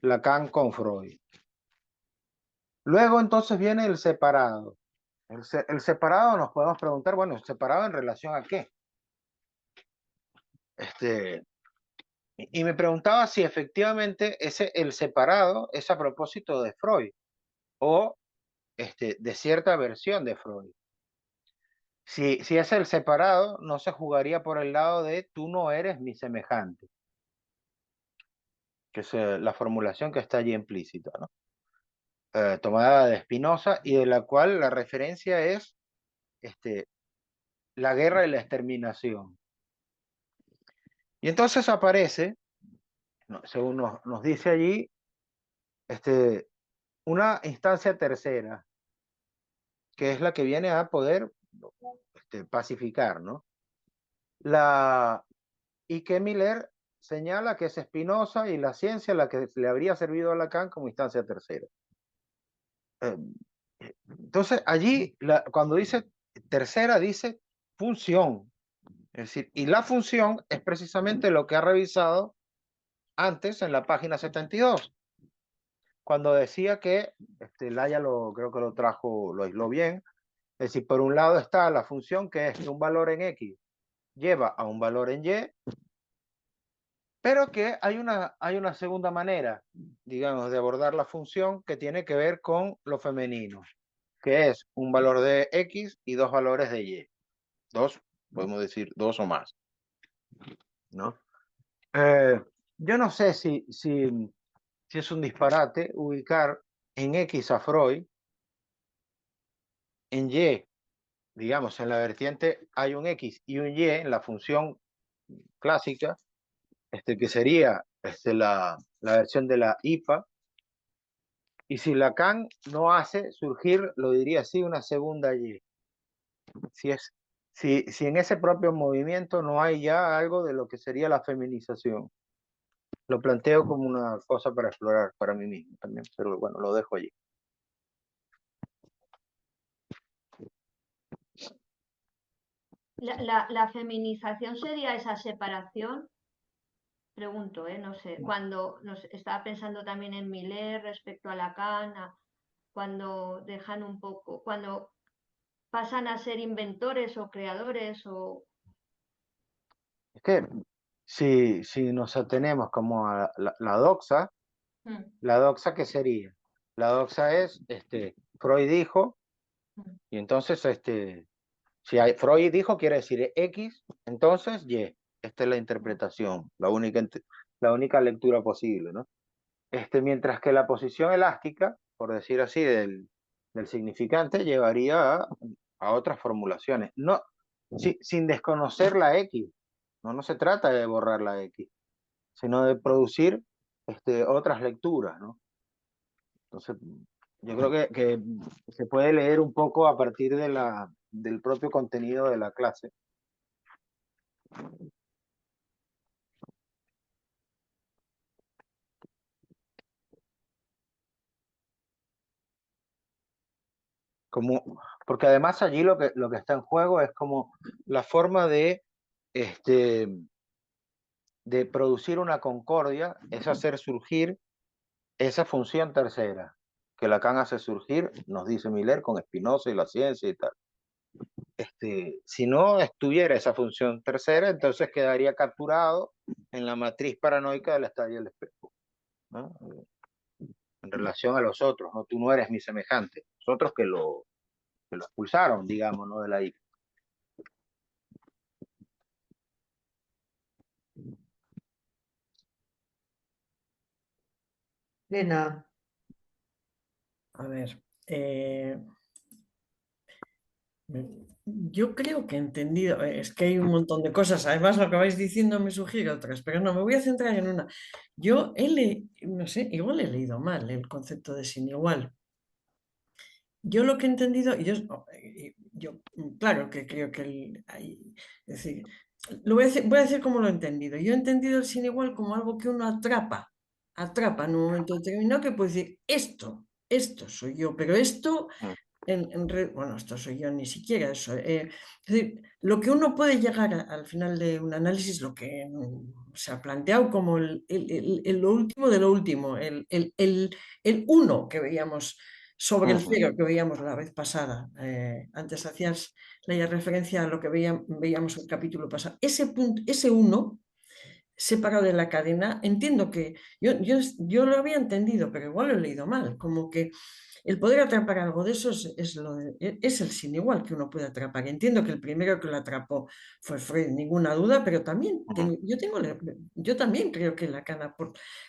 Lacan con Freud. Luego entonces viene el separado. El separado nos podemos preguntar, bueno, ¿el separado en relación a qué? Y me preguntaba si efectivamente el separado es a propósito de Freud o de cierta versión de Freud. Si es el separado, no se jugaría por el lado de tú no eres mi semejante, que es la formulación que está allí implícita, ¿no? Tomada de Spinoza y de la cual la referencia es la guerra y la exterminación. Y entonces aparece, según nos dice allí, una instancia tercera, que es la que viene a poder pacificar, ¿no? Y que Miller señala que es Spinoza y la ciencia la que le habría servido a Lacan como instancia tercera. Entonces, allí, cuando dice tercera, dice función. Es decir, y la función es precisamente lo que ha revisado antes en la página 72, cuando decía que, Laya creo que lo trajo, lo aisló bien. Es decir, por un lado está la función que es que un valor en X lleva a un valor en Y, pero que hay una segunda manera, digamos, de abordar la función que tiene que ver con lo femenino, que es un valor de X y dos valores de Y. Dos, podemos decir dos o más, ¿no? Yo no sé si es un disparate ubicar en X a Freud, en Y, digamos, en la vertiente hay un X y un Y en la función clásica, que sería la versión de la IPA. Y si Lacan no hace surgir, lo diría así, una segunda Y. Si en ese propio movimiento no hay ya algo de lo que sería la feminización. Lo planteo como una cosa para explorar para mí mismo también, pero bueno, lo dejo allí. La feminización sería esa separación, pregunto, no sé. Cuando estaba pensando también en Miller respecto a Lacan, cuando dejan un poco, cuando pasan a ser inventores o creadores o... Es que si nos atenemos como a la doxa, ¿la doxa qué sería? La doxa es, Freud dijo, y entonces, Freud dijo quiere decir X, entonces Y. Esta es la interpretación, la única lectura posible, ¿no? Mientras que la posición elástica, por decir así, del significante, llevaría a otras formulaciones. No, sin desconocer la X. No se trata de borrar la X, sino de producir otras lecturas, ¿no? Entonces, yo creo que se puede leer un poco a partir del propio contenido de la clase. Porque además allí lo que está en juego es como la forma de producir una concordia, es hacer surgir esa función tercera, que Lacan hace surgir, nos dice Miller, con Spinoza y la ciencia y tal. Si no estuviera esa función tercera, entonces quedaría capturado en la matriz paranoica del estadio del espejo, ¿no? En relación a los otros, ¿no? Tú no eres mi semejante, los otros que lo expulsaron, digamos, ¿no? De la isla. Elena, A ver, yo creo que he entendido, es que hay un montón de cosas, además lo que vais diciendo me sugiere otras, pero no, me voy a centrar en una. Yo no sé, igual he leído mal el concepto de sin igual. Yo lo que he entendido, claro que creo que es decir, voy a decir cómo lo he entendido. Yo he entendido el sin igual como algo que uno atrapa en un momento determinado que puede decir, esto soy yo, pero esto Mm, bueno, esto soy yo, ni siquiera eso. Es decir, lo que uno puede llegar al final de un análisis, lo que se ha planteado como lo último de lo último, el uno que veíamos sobre el ujú, cero que veíamos la vez pasada. Antes hacías la referencia a lo que veíamos el capítulo pasado. Ese punto, ese uno separado de la cadena, entiendo que yo lo había entendido, pero igual lo he leído mal, como que el poder atrapar algo de eso es el sin igual que uno puede atrapar. Entiendo que el primero que lo atrapó fue Freud, ninguna duda, pero también ujú, yo también creo que Lacan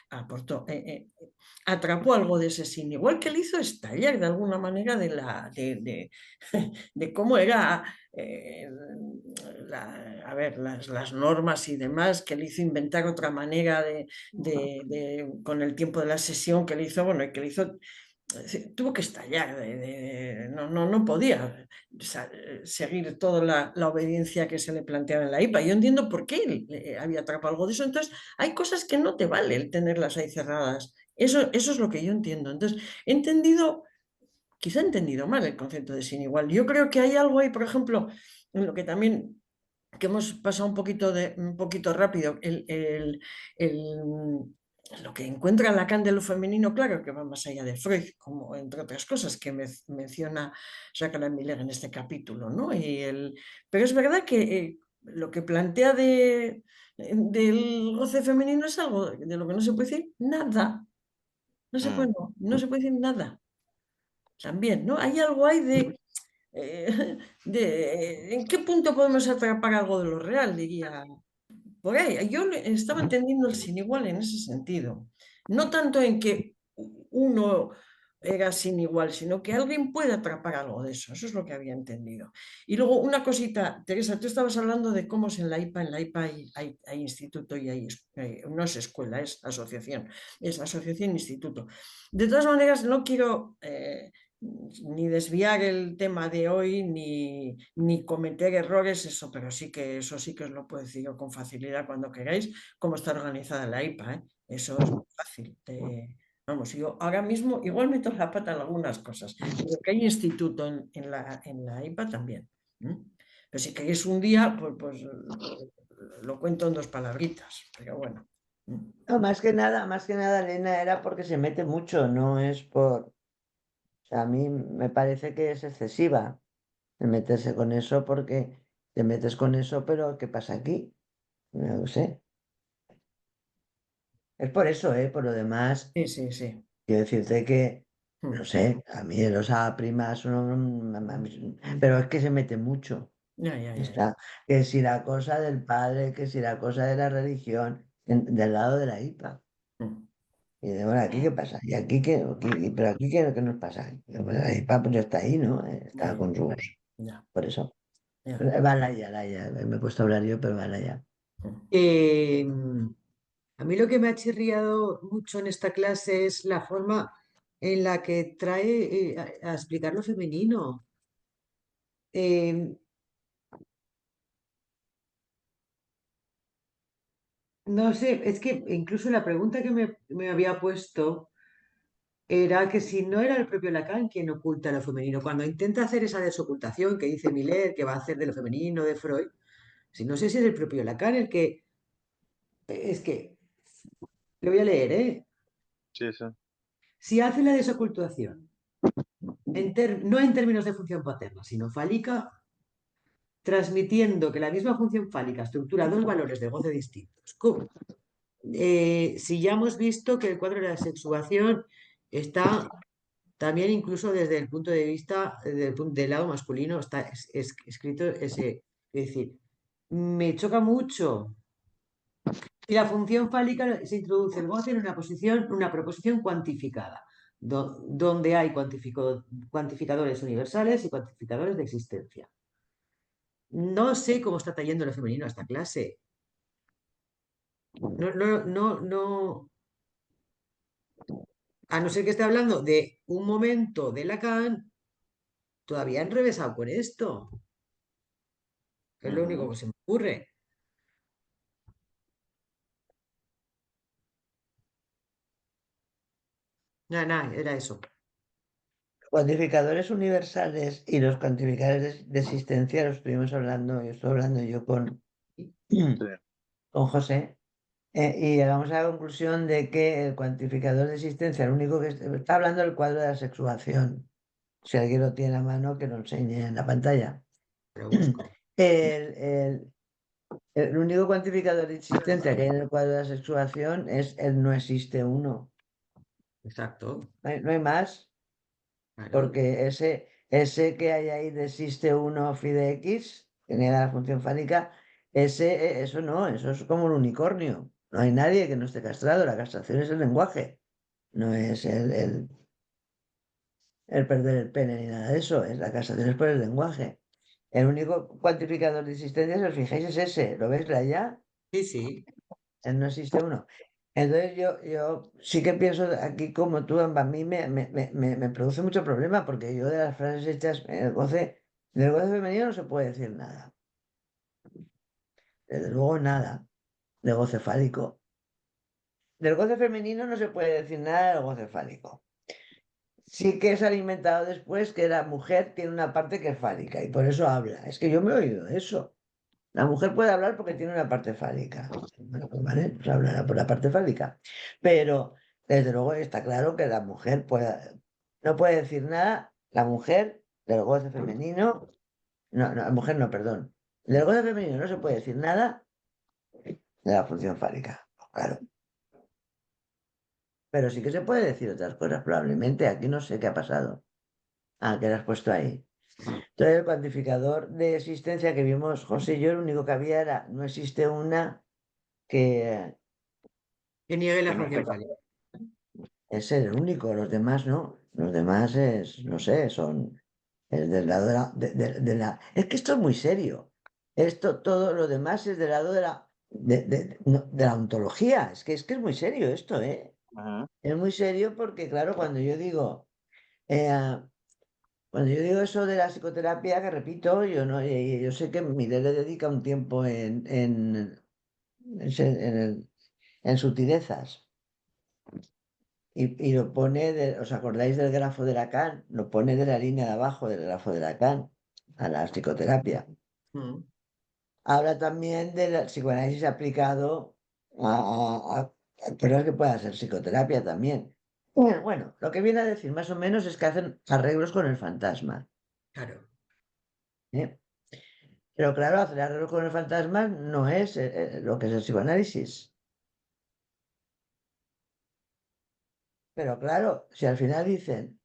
aportó, atrapó algo de ese sin igual que le hizo estallar de alguna manera de cómo era a ver, las normas y demás, que le hizo inventar otra manera con el tiempo de la sesión, que le hizo, bueno, y que le hizo tuvo que estallar, no podía seguir toda la obediencia que se le planteaba en la IPA. Yo entiendo por qué él había atrapado algo de eso. Entonces, hay cosas que no te vale el tenerlas ahí cerradas. Eso es lo que yo entiendo. Entonces, quizá he entendido mal el concepto de sin igual. Yo creo que hay algo ahí, por ejemplo, en lo que también que hemos pasado un poquito rápido, lo que encuentra Lacan de lo femenino, claro que va más allá de Freud, como entre otras cosas que menciona Jacques Miller en este capítulo, ¿no? Pero es verdad que lo que plantea del goce femenino es algo de lo que no se puede decir nada, mm. no se puede decir nada. También, ¿no? Hay algo ahí ¿en qué punto podemos atrapar algo de lo real? Diría por ahí. Yo estaba entendiendo el sin igual en ese sentido. No tanto en que uno era sin igual, sino que alguien puede atrapar algo de eso. Eso es lo que había entendido. Y luego una cosita, Teresa, tú estabas hablando de cómo es en la IPA hay instituto y no es escuela, es asociación-instituto. De todas maneras, no quiero ni desviar el tema de hoy, ni cometer errores, pero eso sí que os lo puedo decir yo con facilidad cuando queráis, cómo está organizada la IPA, ¿eh? Eso es muy fácil. Vamos, yo ahora mismo igual meto la pata en algunas cosas, pero que hay instituto en la IPA también. Pero si queréis un día, pues lo cuento en dos palabritas, pero bueno. No, más que nada, Elena, era porque se mete mucho, no es por... O sea, a mí me parece que es excesiva el meterse con eso porque te metes con eso, pero ¿qué pasa aquí? No lo sé. Es por eso, ¿eh? Por lo demás, Sí, sí, sí. quiero decirte que, no Mm. sé, a mí los A primas, pero es que se mete mucho. Ya, ya, ya, ya. Está, que si la cosa del padre, que si la cosa de la religión, del lado de la IPA. Mm. Y de bueno, ¿aquí qué pasa? ¿Y aquí qué? ¿Pero aquí qué nos pasa? Pues la IPA pues ya está ahí, ¿no? Ya, Está ya, con sus... ya, Por eso. ya. Laya, me he puesto a hablar yo, pero Laya. Mm. eh, a mí lo que me ha chirriado mucho en esta clase es la forma en la que trae a explicar lo femenino. Eh, no sé, es que incluso la pregunta que me había puesto era que si no era el propio Lacan quien oculta lo femenino, cuando intenta hacer esa desocultación que dice Miller que va a hacer de lo femenino de Freud, si no sé si es el propio Lacan el que, es que, lo voy a leer, ¿eh? Sí, sí. Si hace la desocultación, no en términos de función paterna, sino fálica, transmitiendo que la misma función fálica estructura dos valores de goce distintos. ¿Cómo? Si ya hemos visto que el cuadro de la sexuación está también incluso desde el punto de vista del lado masculino, está escrito ese, es decir, me choca mucho Y la función fálica se introduce el goce en una proposición cuantificada, donde hay cuantificadores universales y cuantificadores de existencia. No sé cómo está trayendo lo femenino a esta clase. No. A no ser que esté hablando de un momento de Lacan, todavía enrevesado con esto. Es lo único que se me ocurre. Nada, era eso. Cuantificadores universales y los cuantificadores de existencia los estuvimos hablando, estoy hablando yo con José, y llegamos a la conclusión de que el cuantificador de existencia, el único que está hablando del cuadro de la sexuación. Si alguien lo tiene a mano, que lo enseñe en la pantalla. Lo busco. El único cuantificador de existencia que hay en el cuadro de la sexuación es el no existe uno. Exacto. No hay más, Claro. porque ese que hay ahí de existe uno phi de x, que niega la función fálica, eso no, eso es como un unicornio. No hay nadie que no esté castrado, la castración es el lenguaje, no es el perder el pene ni nada de eso, es la castración es por el lenguaje. El único cuantificador de existencia, si os fijáis, es ese. ¿Lo ves allá? Sí. No existe uno. Entonces yo sí que pienso aquí como tú, a mí me produce mucho problema porque yo de las frases hechas, del goce femenino no se puede decir nada. Desde luego nada de goce fálico. Del goce femenino no se puede decir nada del goce fálico. Sí que es alimentado después que la mujer tiene una parte que es fálica y por eso habla. Es que yo me he oído eso. La mujer puede hablar porque tiene una parte fálica. Bueno, pues vale, pues hablará por la parte fálica. Pero desde luego está claro que la mujer no puede decir nada, la mujer del goce femenino, no, la mujer no, perdón. Del goce femenino no se puede decir nada de la función fálica, claro. Pero sí que se puede decir otras cosas, probablemente. Aquí no sé qué ha pasado. Ah, que lo has puesto ahí. Entonces, el cuantificador de existencia que vimos José y yo, lo único que había era, no existe una que Que niegue la Que no función esté fálica. es el único, los demás no. Los demás no sé, son es del lado Es que esto es muy serio. Esto, todo lo demás es del lado de la ontología. Es que es muy serio esto, ¿eh? Ajá. Es muy serio porque, claro, eh, cuando yo digo eso de la psicoterapia, que repito, yo no, yo sé que Miller le dedica un tiempo en sutilezas. Y lo pone, ¿os acordáis del grafo de Lacan? Lo pone de la línea de abajo del grafo de Lacan a la psicoterapia. Mm. Habla también del psicoanálisis aplicado a cosas que puedan ser psicoterapia también. Bueno, lo que viene a decir más o menos es que hacen arreglos con el fantasma. Claro. ¿Eh? Pero claro, hacer arreglos con el fantasma no es lo que es el psicoanálisis. Pero claro, si al final dicen,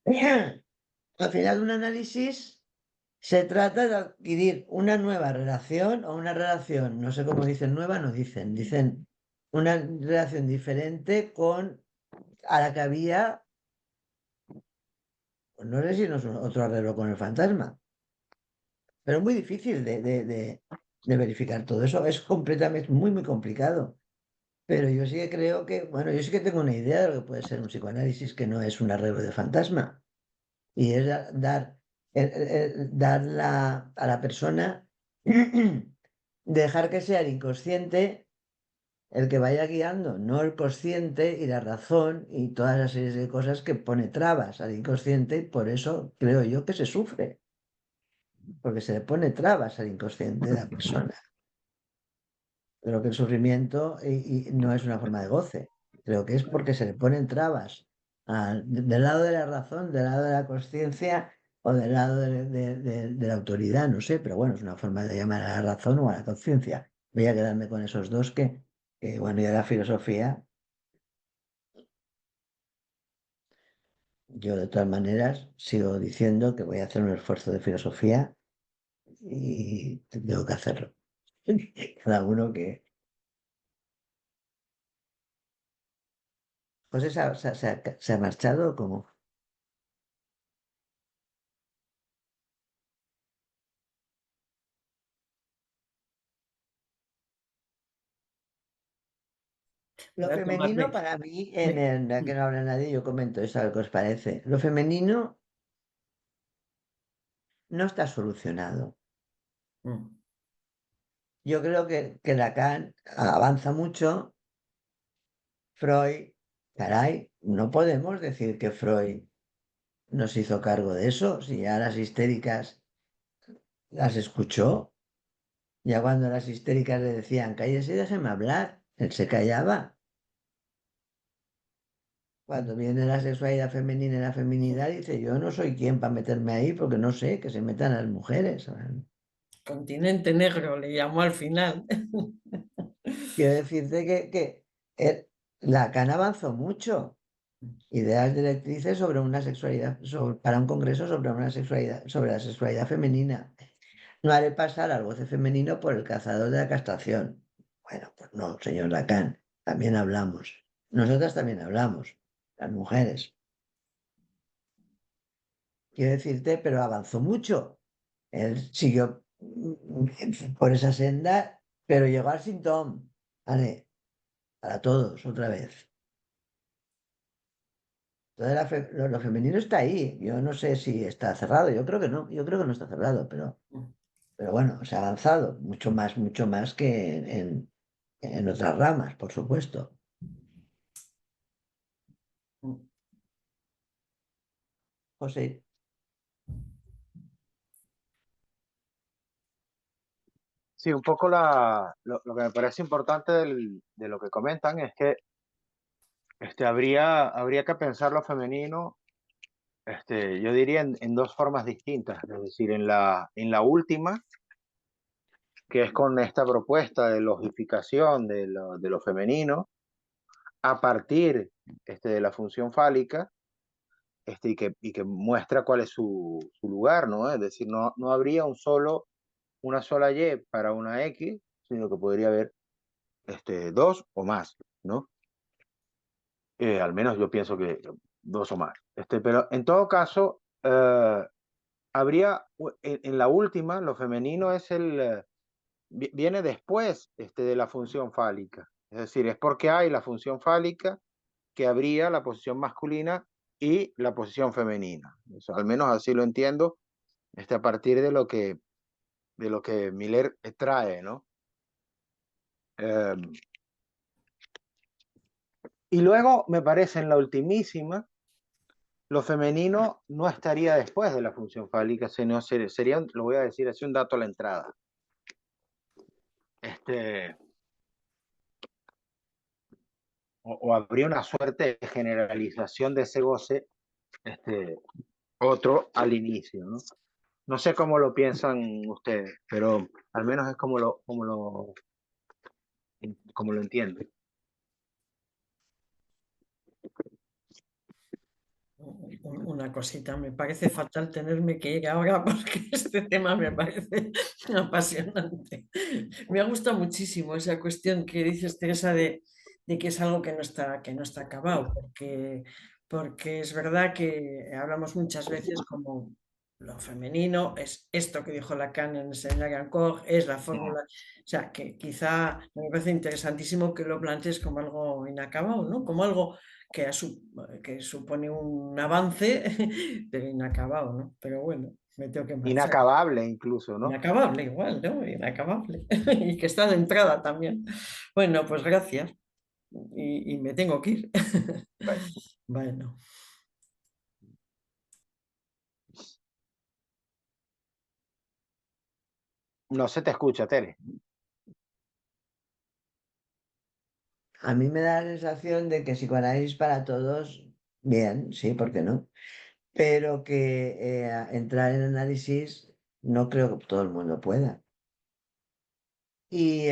al final de un análisis se trata de adquirir una nueva relación o una relación, no sé cómo dicen nueva, no dicen una relación diferente a la que había, pues no sé si no es otro arreglo con el fantasma, pero es muy difícil de verificar todo eso, es completamente muy complicado. Pero yo sí que creo que, bueno, yo sí que tengo una idea de lo que puede ser un psicoanálisis que no es un arreglo de fantasma. Y es dar a la persona, dejar que sea el inconsciente el que vaya guiando, no el consciente y la razón y todas las series de cosas que pone trabas al inconsciente. Por eso creo yo que se sufre, porque se le pone trabas al inconsciente de la persona. Creo que el sufrimiento y no es una forma de goce. Creo que es porque se le ponen trabas del lado de la razón, del lado de la conciencia o del lado de la autoridad, no sé, pero bueno, es una forma de llamar a la razón o a la conciencia. Voy a quedarme con esos dos bueno, y de la filosofía, yo de todas maneras sigo diciendo que voy a hacer un esfuerzo de filosofía y tengo que hacerlo. Cada uno José se ha marchado como. Lo Voy a femenino tomarme. para mí, me- ya que no habla nadie, yo comento eso, a ver qué os parece. Lo femenino no está solucionado. mm, Yo creo que Lacan avanza mucho. Freud, caray, no podemos decir que Freud nos hizo cargo de eso, si ya las histéricas las escuchó, ya cuando las histéricas le decían, cállese y déjeme hablar, él se callaba. Cuando viene la sexualidad femenina y la feminidad, dice, yo no soy quien para meterme ahí porque no sé, que se metan las mujeres. Continente negro le llamó al final. Quiero decirte que Lacan avanzó mucho. Ideas directrices sobre una sexualidad, para un congreso sobre una sexualidad, sobre la sexualidad femenina. No haré pasar al goce femenino por el cazador de la castración. Bueno, pues no, señor Lacan, también hablamos. Nosotras también hablamos, las mujeres. Quiero decirte, pero avanzó mucho. Él siguió por esa senda, pero llegó al síntoma. Vale, para todos, otra vez. Entonces lo femenino está ahí. Yo no sé si está cerrado. Yo creo que no. Yo creo que no está cerrado, pero bueno, se ha avanzado mucho más que en otras ramas, por supuesto. José, Sí, un poco lo que me parece importante de lo que comentan es que habría que pensar lo femenino, yo diría en dos formas distintas, es decir, en la última, que es con esta propuesta de logificación de lo femenino, a partir de la función fálica, y que muestra cuál es su lugar, ¿no? Es decir, no habría una sola Y para una X, sino que podría haber dos o más, ¿no? Al menos yo pienso que dos o más. Pero en todo caso, habría, en la última, lo femenino viene después de la función fálica. Es decir, es porque hay la función fálica que habría la posición masculina y la posición femenina. Eso, al menos así lo entiendo, a partir de lo que Miller trae, ¿no? Eh, y luego, me parece, en la ultimísima, lo femenino no estaría después de la función fálica, sino sería, lo voy a decir así, un dato a la entrada. Este, o habría una suerte de generalización de ese goce, otro al inicio, ¿no? No sé cómo lo piensan ustedes, pero al menos es como lo entiendo. Una cosita, me parece fatal tenerme que ir ahora porque este tema me parece apasionante. Me ha gustado muchísimo esa cuestión que dices, Teresa, de que es algo que no está acabado, porque es verdad que hablamos muchas veces como lo femenino es esto que dijo Lacan en el seminario Ancoch, es la fórmula, o sea, que quizá me parece interesantísimo que lo plantees como algo inacabado, ¿no? Como algo que supone un avance, pero inacabado, ¿no? Pero bueno, me tengo que marchar. Inacabable incluso, ¿no? Inacabable igual, ¿no? Inacabable. Y que está de entrada también. Bueno, pues gracias. Y me tengo que ir. Bueno. No se te escucha, Tere. a mí me da la sensación de que psicoanálisis para todos, bien, sí, ¿por qué no? Pero que entrar en análisis no creo que todo el mundo pueda. Y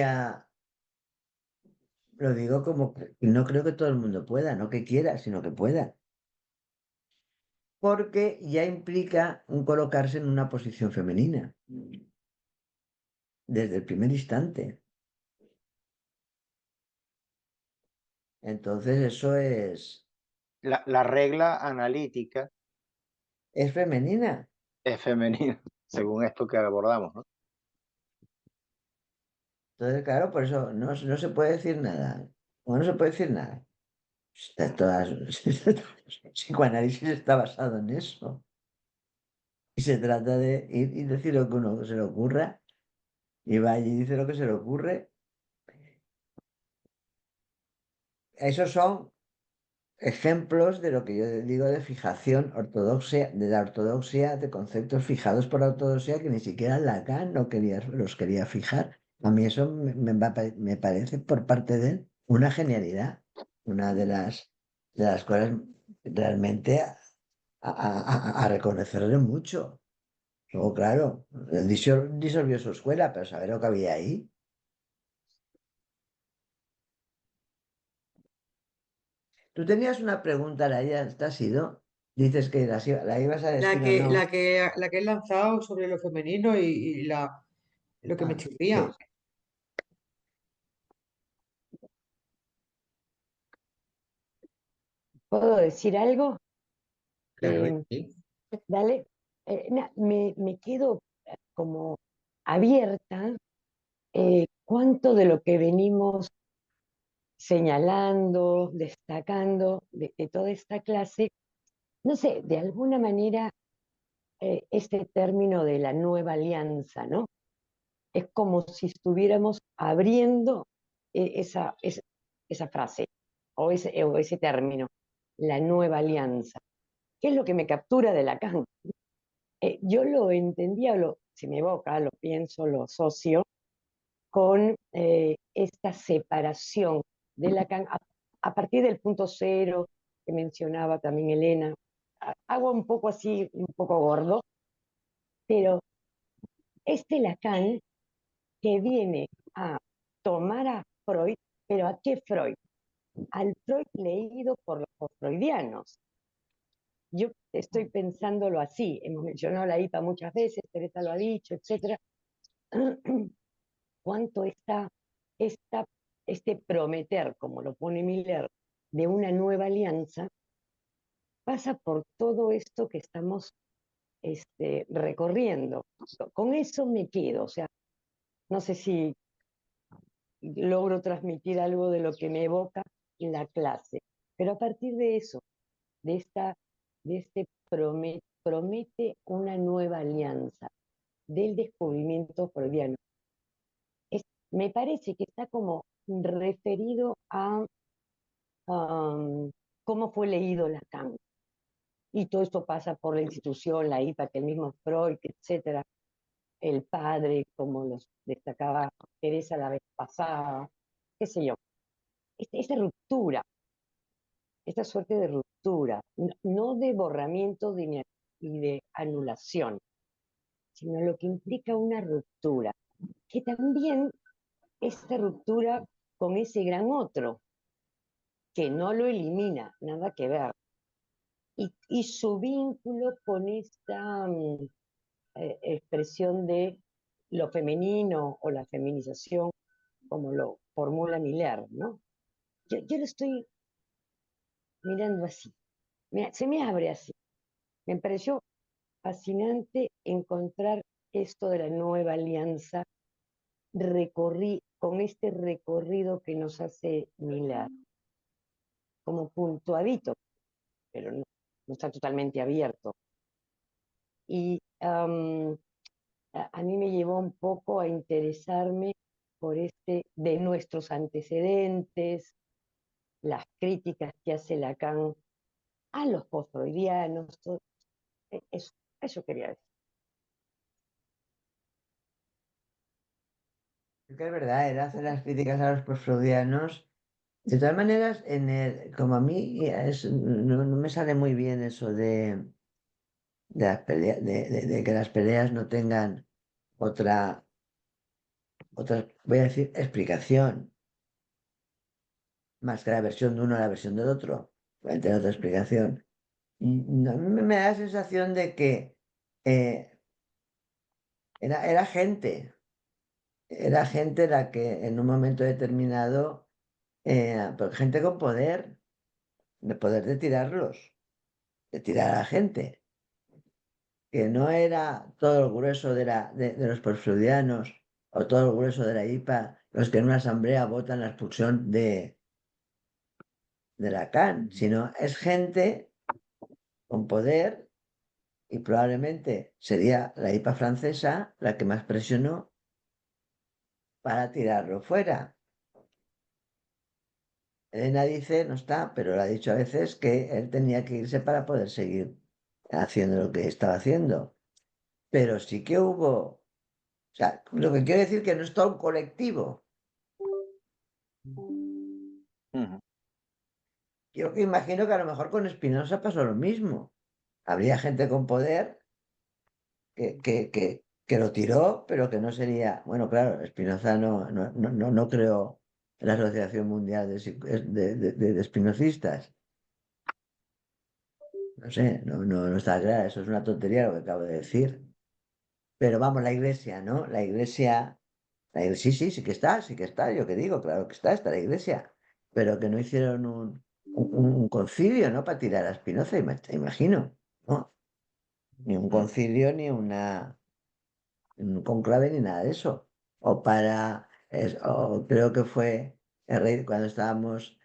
lo digo como que no creo que todo el mundo pueda, no que quiera, sino que pueda. Porque ya implica un colocarse en una posición femenina desde el primer instante. Entonces eso es la regla analítica es femenina. es femenina, según esto que abordamos, ¿no? Entonces, claro, por eso no se puede decir nada. O no se puede decir nada. El psicoanálisis está basado en eso. Y se trata de ir y decir lo que uno se le ocurra. Y va allí y dice lo que se le ocurre. Esos son ejemplos de lo que yo digo de fijación ortodoxa, de la ortodoxia, de conceptos fijados por la ortodoxia que ni siquiera Lacan los quería fijar. A mí eso me parece por parte de él una genialidad, una de las cosas realmente a reconocerle mucho. Luego, claro, él disolvió su escuela, pero saber lo que había ahí. Tú tenías una pregunta, Laia, ¿esta ha sido? Dices que la ibas a decir o no. La que he lanzado sobre lo femenino y lo que me Ah, sí, chirría. ¿Puedo decir algo? Claro, Eh, sí. dale. Me quedo como abierta cuánto de lo que venimos señalando, destacando de toda esta clase, no sé, de alguna manera este término de la nueva alianza, ¿no? Es como si estuviéramos abriendo esa frase o ese término, la nueva alianza. ¿Qué es lo que me captura de Lacan? Yo lo entendía, si me evoca, lo pienso, lo asocio con esta separación de Lacan a partir del punto cero que mencionaba también Elena. Hago un poco así, un poco gordo, pero este Lacan que viene a tomar a Freud, pero ¿a qué Freud? Al Freud leído por los freudianos. Yo estoy pensándolo así, hemos mencionado la IPA muchas veces, Teresa lo ha dicho, etc. Cuánto esta, este prometer, como lo pone Miller, de una nueva alianza, pasa por todo esto que estamos recorriendo. Con eso me quedo, o sea, no sé si logro transmitir algo de lo que me evoca la clase, pero a partir de eso, de este promete una nueva alianza del descubrimiento freudiano. Me parece que está como referido a cómo fue leído Lacan. Y todo esto pasa por la institución, la IPA, que el mismo Freud, etcétera, el padre, como los destacaba Teresa la vez pasada, qué sé yo. Esta ruptura, esta suerte de ruptura, no de borramiento y de anulación, sino lo que implica una ruptura, que también esta ruptura con ese gran otro, que no lo elimina, nada que ver, y su vínculo con esta expresión de lo femenino o la feminización, como lo formula Miller, ¿no? Yo lo estoy mirando así, se me abre así. Me pareció fascinante encontrar esto de la nueva alianza con este recorrido que nos hace Miller, como puntuadito, pero no está totalmente abierto. Y a mí me llevó un poco a interesarme por de nuestros antecedentes, las críticas que hace Lacan a los post-freudianos, eso quería decir. es que es verdad, él hace las críticas a los postfreudianos. De todas maneras, como a mí no me sale muy bien eso de que las peleas no tengan otra, voy a decir, explicación, más que la versión de uno a la versión del otro. Pueden tener otra explicación. A mí me da la sensación de que eh, era gente la que en un momento determinado, gente con poder, de poder de tirarlos, de tirar a la gente, que no era todo el grueso de los porfirianos o todo el grueso de la IPA los que en una asamblea votan la expulsión de Lacan, sino es gente con poder y probablemente sería la IPA francesa la que más presionó para tirarlo fuera. Elena dice, no está, pero lo ha dicho a veces que él tenía que irse para poder seguir haciendo lo que estaba haciendo. Pero sí que hubo, o sea, lo que quiero decir que no es todo un colectivo. Ujú. Yo imagino que a lo mejor con Spinoza pasó lo mismo. Habría gente con poder que lo tiró, pero que no sería. Bueno, claro, Spinoza no creó la Asociación Mundial de Spinocistas. No sé, no está claro, eso es una tontería lo que acabo de decir. Pero vamos, la iglesia, ¿no? Sí que está, yo que digo, claro que está la iglesia. Pero que no hicieron un concilio, ¿no? Para tirar a Spinoza, imagino, ¿no? Ni un concilio, ni un conclave, ni nada de eso. O creo que fue el rey cuando estábamos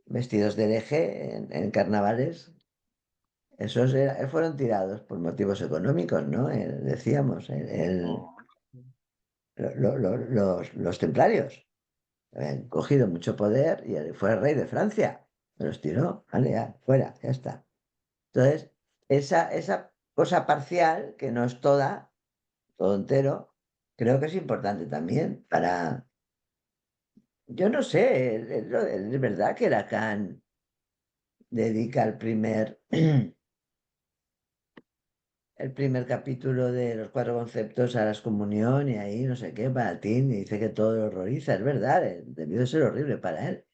vestidos de hereje en carnavales. Fueron tirados por motivos económicos, ¿no? Decíamos, los templarios habían cogido mucho poder y él fue el rey de Francia. Me los tiró, vale, ya, fuera, ya está. Entonces, esa cosa parcial, que no es toda, todo entero, creo que es importante también para... Yo no sé, es verdad que Lacan dedica el primer capítulo de los 4 conceptos a la excomunión y ahí no sé qué, para ti, y dice que todo lo horroriza, es verdad, debió de ser horrible para él,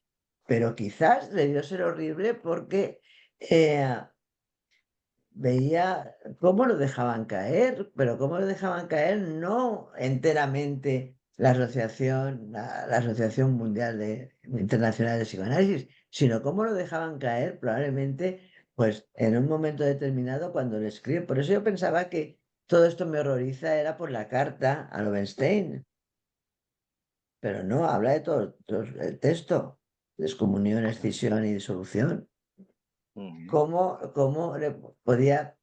pero quizás debió ser horrible porque eh, veía cómo lo dejaban caer, pero cómo lo dejaban caer no enteramente la Asociación Mundial Internacional de Psicoanálisis, sino cómo lo dejaban caer probablemente pues en un momento determinado cuando lo escribe. Por eso yo pensaba que todo esto me horroriza era por la carta a Lowenstein, pero no, habla de todo el texto, descomunión, escisión y disolución. Ujú. Cómo le podía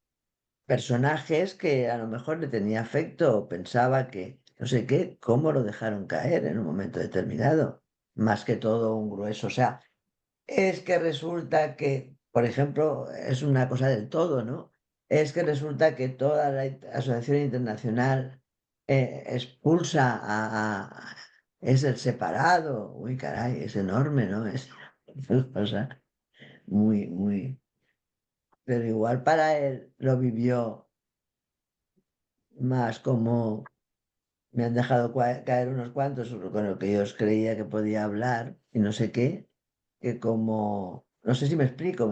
personajes que a lo mejor le tenía afecto o pensaba que no sé qué, cómo lo dejaron caer en un momento determinado, más que todo un grueso. O sea, es que resulta que, por ejemplo, es una cosa del todo, ¿no? Es que resulta que toda la Asociación Internacional expulsa es el separado. Uy, caray, es enorme, ¿no? Es una cosa muy... Pero igual para él lo vivió más como me han dejado caer unos cuantos con lo que yo creía que podía hablar y no sé qué, que como, no sé si me explico.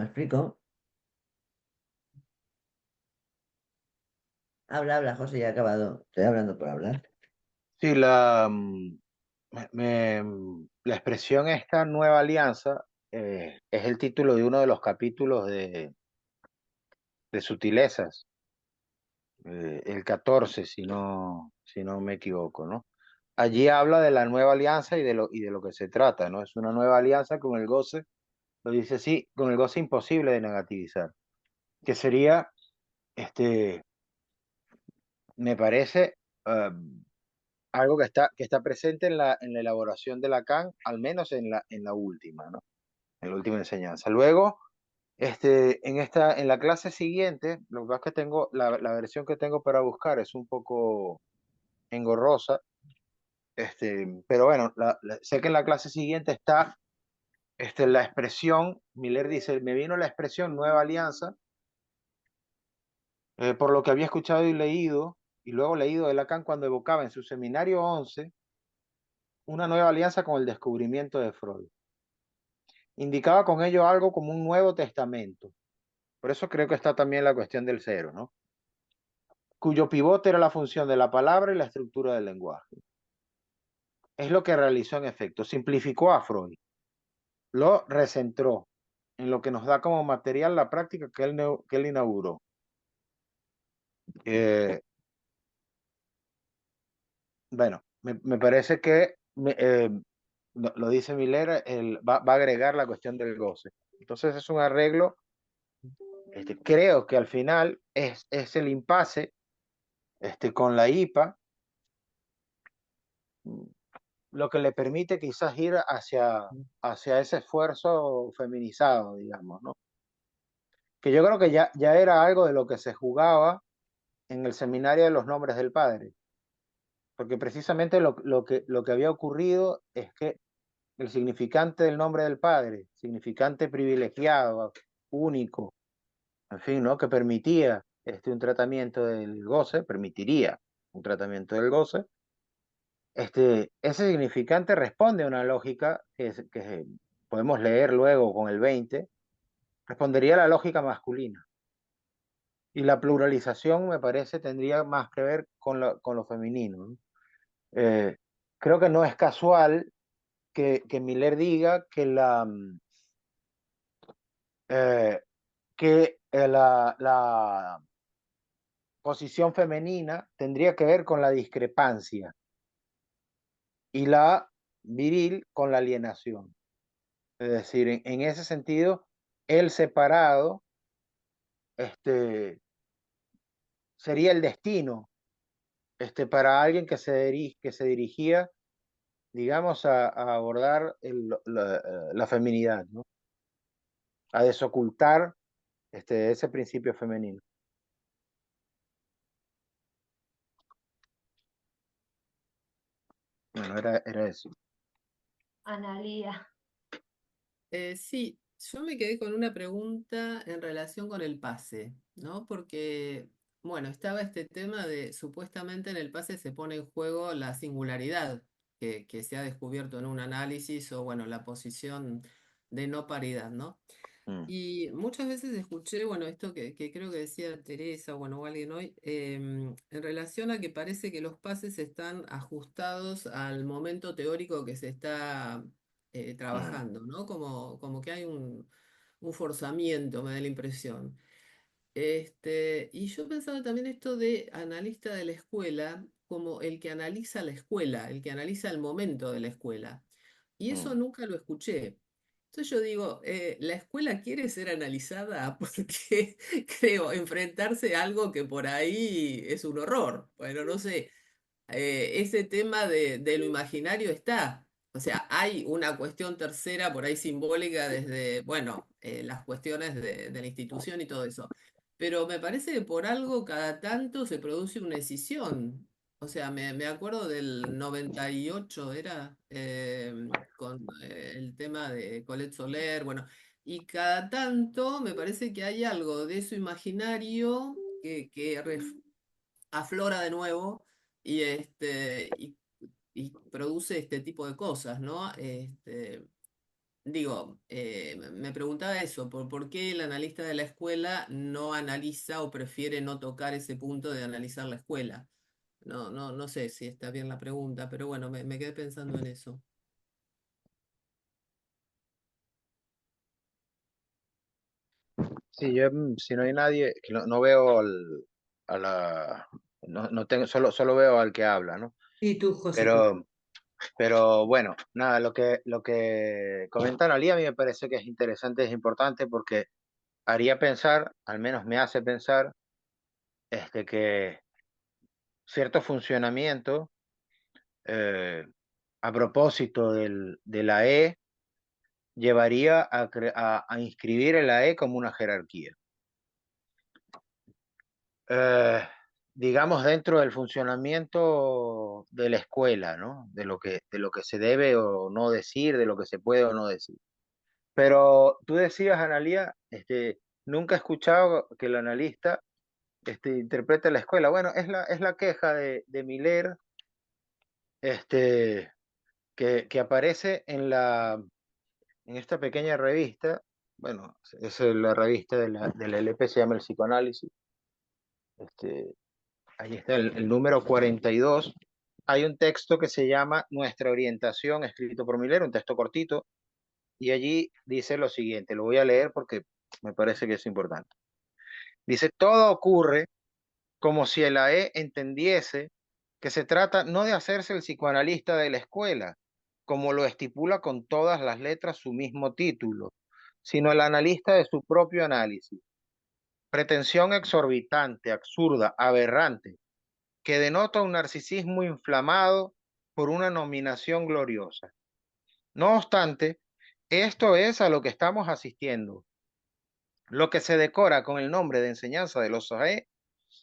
Habla, José, ya he acabado, estoy hablando por hablar. Sí, la expresión esta nueva alianza es el título de uno de los capítulos de Sutilezas, el 14, si no me equivoco, ¿no? Allí habla de la nueva alianza y de lo que se trata, ¿no? Es una nueva alianza con el goce, lo dice así, con el goce imposible de negativizar, que sería, este, me parece, algo que está presente en la elaboración de Lacan, al menos en la última, ¿no? En la última enseñanza. Luego, en la clase siguiente, lo que pasa es que tengo, la versión que tengo para buscar es un poco engorrosa, pero bueno, sé que en la clase siguiente está la expresión, Miller dice, me vino la expresión nueva alianza, por lo que había escuchado y luego leído de Lacan cuando evocaba en su seminario 11 una nueva alianza con el descubrimiento de Freud. Indicaba con ello algo como un nuevo testamento. Por eso creo que está también la cuestión del cero, ¿no? Cuyo pivote era la función de la palabra y la estructura del lenguaje. Es lo que realizó en efecto. Simplificó a Freud, lo recentró, en lo que nos da como material la práctica que él inauguró. Eh, bueno, me parece que lo dice Miller, va a agregar la cuestión del goce. Entonces es un arreglo, creo que al final es el impasse con la IPA, lo que le permite quizás ir hacia ese esfuerzo feminizado, digamos, ¿no? Que yo creo que ya era algo de lo que se jugaba en el seminario de los nombres del padre, porque precisamente lo que había ocurrido es que el significante del nombre del padre, significante privilegiado, único, en fin, ¿no? Que permitía un tratamiento del goce, permitiría un tratamiento del goce, ese significante responde a una lógica que podemos leer luego con el 20, respondería a la lógica masculina. Y la pluralización, me parece, tendría más que ver con lo femenino, ¿no? Creo que no es casual que Miller diga la posición femenina tendría que ver con la discrepancia y la viril con la alienación. Es decir, en ese sentido, el separado sería el destino para alguien que se dirigía, digamos, a abordar la feminidad, ¿no? A desocultar ese principio femenino. Bueno, era eso. Analía. Sí, yo me quedé con una pregunta en relación con el pase, ¿no? Porque, bueno, estaba este tema de supuestamente en el pase se pone en juego la singularidad que se ha descubierto en un análisis o, bueno, la posición de no paridad, ¿no? Mm, Y muchas veces escuché, bueno, esto que creo que decía Teresa, bueno, o alguien hoy, en relación a que parece que los pases están ajustados al momento teórico que se está mm, trabajando, ¿no? Como que hay un forzamiento, me da la impresión. Y yo pensaba también esto de analista de la escuela, como el que analiza la escuela, el que analiza el momento de la escuela. Y eso mm. nunca lo escuché. Entonces yo digo, ¿la escuela quiere ser analizada? Porque creo, enfrentarse a algo que por ahí es un horror. Bueno, no sé, ese tema de lo imaginario está. O sea, hay una cuestión tercera por ahí simbólica desde, bueno, las cuestiones de la institución y todo eso. Pero me parece que por algo cada tanto se produce una escisión. O sea, me acuerdo del 98, era, con el tema de Colette Soler, bueno, y cada tanto me parece que hay algo de eso imaginario que aflora de nuevo y, y produce este tipo de cosas, ¿no? Digo, me preguntaba eso, por qué el analista de la escuela no analiza o prefiere no tocar ese punto de analizar la escuela. No sé si está bien la pregunta, pero bueno, me quedé pensando en eso. Sí, yo, si no hay nadie, que no veo a la, no tengo, solo veo al que habla, ¿no? Y tú, José, tú. Pero bueno, nada, lo que comenta Analía a mí me parece que es interesante, es importante porque haría pensar, al menos me hace pensar, que cierto funcionamiento, eh, a propósito de la E, llevaría a inscribir en la E como una jerarquía. Eh, digamos, dentro del funcionamiento de la escuela, ¿no? De lo que se debe o no decir, de lo que se puede o no decir. Pero tú decías, Analía, nunca he escuchado que el analista interprete la escuela. Bueno, es la queja de Miller, este, que aparece en esta pequeña revista. Bueno, es la revista de la LP, se llama El Psicoanálisis. Este, Ahí está el número 42. Hay un texto que se llama Nuestra orientación, escrito por Miller, un texto cortito, y allí dice lo siguiente, lo voy a leer porque me parece que es importante. Dice, todo ocurre como si el AE entendiese que se trata no de hacerse el psicoanalista de la escuela, como lo estipula con todas las letras su mismo título, sino el analista de su propio análisis. Pretensión exorbitante, absurda, aberrante, que denota un narcisismo inflamado por una nominación gloriosa. No obstante, esto es a lo que estamos asistiendo. Lo que se decora con el nombre de enseñanza de los AE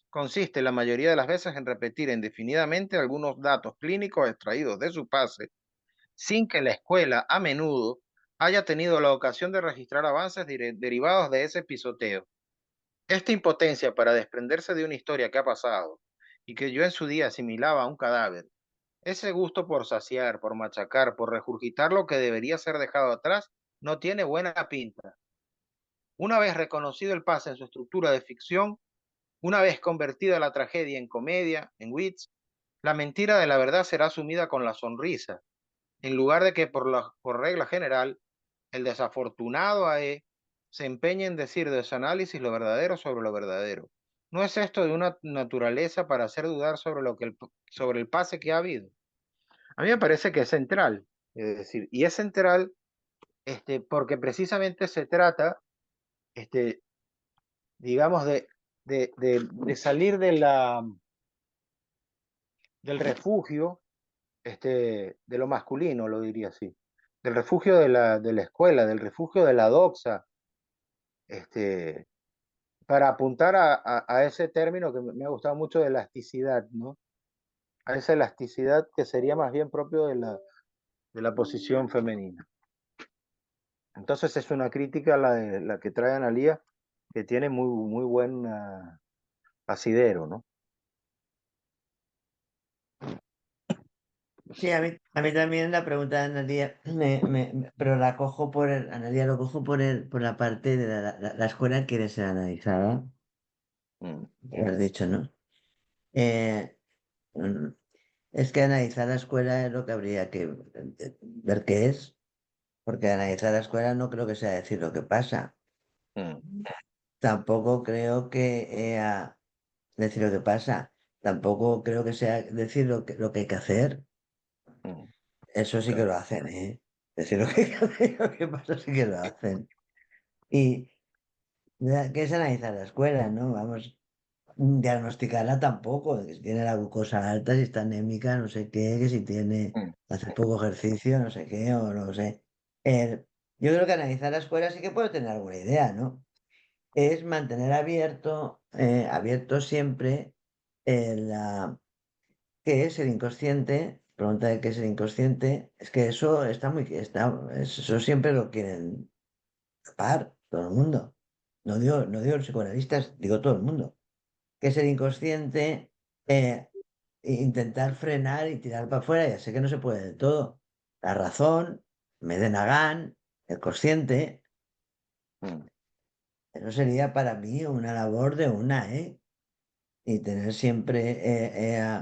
consiste la mayoría de las veces en repetir indefinidamente algunos datos clínicos extraídos de su pase, sin que la escuela a menudo haya tenido la ocasión de registrar avances derivados de ese pisoteo. Esta impotencia para desprenderse de una historia que ha pasado y que yo en su día asimilaba a un cadáver, ese gusto por saciar, por machacar, por regurgitar lo que debería ser dejado atrás, no tiene buena pinta. Una vez reconocido el pase en su estructura de ficción, una vez convertida la tragedia en comedia, en wits, la mentira de la verdad será asumida con la sonrisa, en lugar de que por regla general el desafortunado AE se empeñe en decir de su análisis lo verdadero sobre lo verdadero. ¿No es esto de una naturaleza para hacer dudar sobre el pase que ha habido? A mí me parece que es central, es decir, y es central porque precisamente se trata, este, digamos, de salir del refugio de lo masculino, lo diría así, del refugio de la escuela, del refugio de la doxa, este, para apuntar a ese término que me ha gustado mucho de elasticidad, ¿no? A esa elasticidad que sería más bien propio de la posición femenina. Entonces es una crítica la que trae Analía, que tiene muy, muy buen asidero, ¿no? Sí, a mí también la pregunta de Analía, pero la cojo Analía lo cojo por la parte de la escuela quiere ser analizada, Mm, lo has dicho, ¿no? Eh, mm, es que analizar la escuela es lo que habría que ver qué es, porque analizar la escuela no creo que sea decir lo que pasa. mm, Tampoco creo que decir lo que pasa. Tampoco creo que sea decir lo que hay que hacer. mm, Eso sí que claro. lo hacen, ¿eh? Decir lo que hay que hacer, lo que pasa sí que lo hacen. Y ¿qué es analizar la escuela, no? Vamos, diagnosticarla tampoco, de que si tiene la glucosa alta, si está anémica, no sé qué, que si tiene, Mm, hace poco ejercicio, no sé qué, o no sé. Yo creo que analizar la escuela sí que puedo tener alguna idea, ¿no? Es mantener abierto siempre qué es el inconsciente. Pregunta de qué es el inconsciente. Es que eso eso siempre lo quieren tapar todo el mundo. No digo los psicoanalistas, digo todo el mundo. ¿Qué es el inconsciente? Intentar frenar y tirar para afuera, ya sé que no se puede de todo. La razón, Medenagán, el consciente, mm, eso sería para mí una labor de ¿eh? Y tener siempre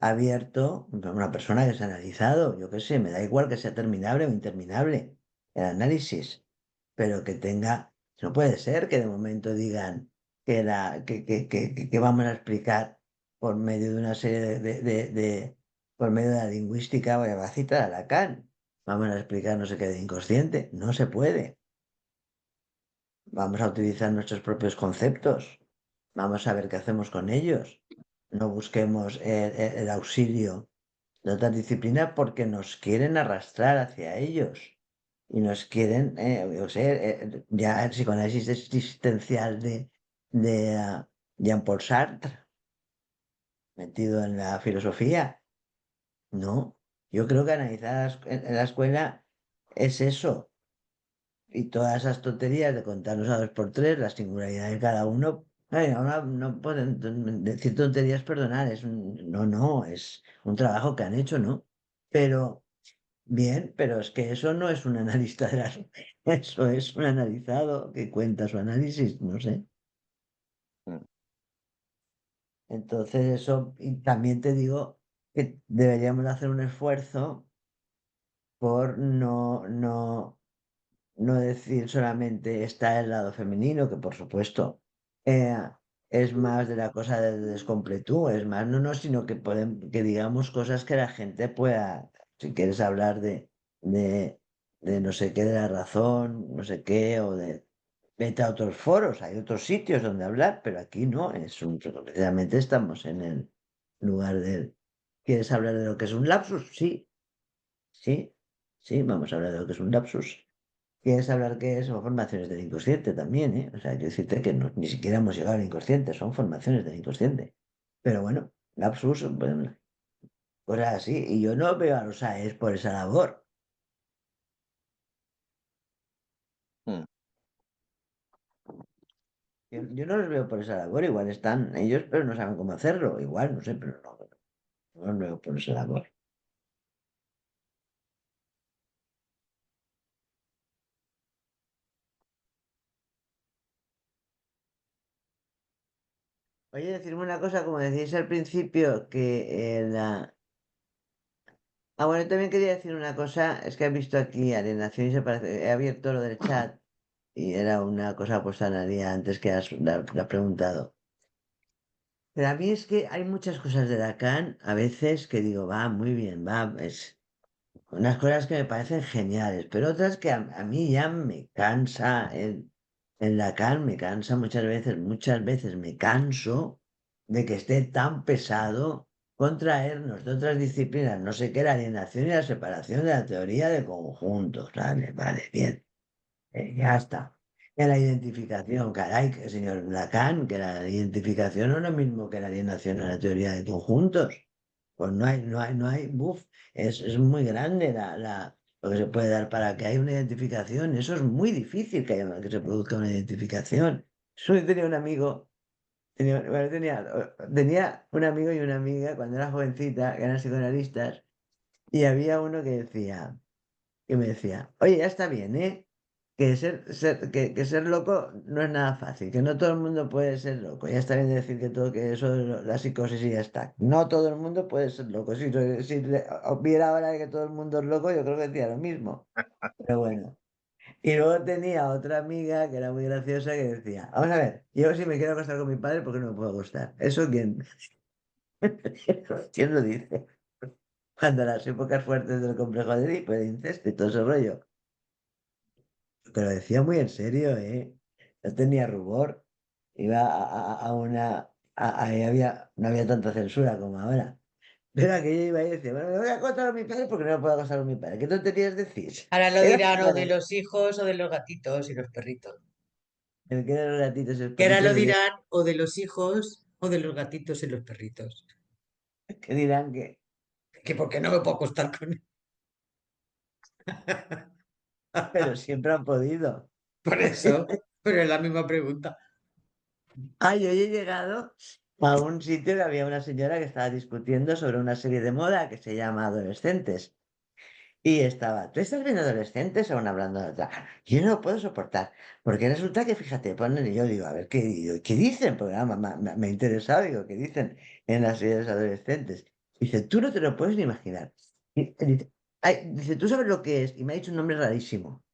abierto una persona que se ha analizado, yo qué sé, me da igual que sea terminable o interminable el análisis, pero que tenga, no puede ser que de momento digan que vamos a explicar por medio de una serie por medio de la lingüística, voy a citar a Lacan, vamos a explicar no sé qué de inconsciente, no se puede. Vamos a utilizar nuestros propios conceptos. Vamos a ver qué hacemos con ellos. No busquemos el auxilio de otras disciplinas porque nos quieren arrastrar hacia ellos. Y nos quieren, yo sé, ya el psicoanálisis existencial de Jean-Paul Sartre, metido en la filosofía. No, yo creo que analizar en la escuela es eso. Y todas esas tonterías de contarnos a dos por tres, la singularidad de cada uno, ahora no pueden decir tonterías, perdonar, no, es un trabajo que han hecho, ¿no? Pero, bien, pero es que eso no es un analista de las... Eso es un analizado que cuenta su análisis, no sé. mm, Entonces eso, y también te digo que deberíamos hacer un esfuerzo por no no decir solamente está el lado femenino, que por supuesto eh, es más de la cosa del descompletú, es más, no, sino que que digamos cosas que la gente pueda, si quieres hablar de, de no sé qué, de la razón, no sé qué, o de vete a otros foros, hay otros sitios donde hablar, pero aquí no, precisamente estamos en el lugar del, ¿quieres hablar de lo que es un lapsus? Sí, sí, sí, vamos a hablar de lo que es un lapsus. ¿Quieres hablar qué son formaciones del inconsciente también, ¿eh? O sea, quiero decirte que ni siquiera hemos llegado al inconsciente, son formaciones del inconsciente. Pero bueno, lapsus, bueno, cosas así. Y yo no veo a los AES por esa labor. Mm. Yo no los veo por esa labor. Igual están ellos, pero no saben cómo hacerlo. Igual, no sé, pero no los veo por esa labor. Oye, decirme una cosa, como decíais al principio, que Ah, bueno, también quería decir una cosa, es que he visto aquí alienación y separación, he abierto lo del chat y era una cosa puesta en la línea antes que la preguntado. Pero a mí es que hay muchas cosas de Lacan a veces que digo, va, muy bien, va, es unas cosas que me parecen geniales, pero otras que a mí ya me cansa, el Lacan me cansa muchas veces me canso de que esté tan pesado contraernos de otras disciplinas, no sé qué, la alienación y la separación de la teoría de conjuntos, vale, bien. Ya está. En la identificación, caray, que señor Lacan, que la identificación no es lo mismo que la alienación en la teoría de conjuntos. Pues buf, es muy grande lo que se puede dar para que haya una identificación. Eso es muy difícil que se produzca una identificación. Yo tenía un amigo, bueno, tenía un amigo y una amiga cuando era jovencita, que eran psicoanalistas, y había uno que me decía, oye, ya está bien, ¿eh? Que ser loco no es nada fácil, que no todo el mundo puede ser loco. Ya está bien decir que todo, que eso de la psicosis y ya está. No todo el mundo puede ser loco. Si viera ahora que todo el mundo es loco, yo creo que decía lo mismo. Pero bueno. Y luego tenía otra amiga que era muy graciosa que decía, vamos a ver, yo si me quiero acostar con mi padre, ¿por qué no me puedo acostar? ¿Eso quién? ¿Quién lo dice? Cuando las épocas fuertes del complejo de Edipo, de incesto y todo ese rollo. Te lo decía muy en serio, ¿eh? No tenía rubor. Iba a una... ahí no había tanta censura como ahora. Pero aquello iba y decía, bueno, me voy a acostar a mi padre porque no me puedo acostar a mi padre. ¿Qué tonterías decís? Ahora lo Era dirán o de para los hijos o de los gatitos y los perritos. el que eran los gatitos y los Que ahora perritos lo dirán o de los hijos o de los gatitos y los perritos. que dirán que... Que porque no me puedo acostar con él. Pero siempre han podido. Por eso, pero es la misma pregunta. Yo he llegado a un sitio que había una señora que estaba discutiendo sobre una serie de moda que se llama Adolescentes. Y estaba, ¿tú estás viendo adolescentes o aún hablando de otra? Yo no lo puedo soportar, porque resulta que, fíjate, ponen, y yo digo, a ver, ¿qué dicen? Porque me ha interesado, digo, ¿qué dicen en las series adolescentes? Dice, tú no te lo puedes ni imaginar. Dice, dice, ¿tú sabes lo que es? Y me ha dicho un nombre rarísimo.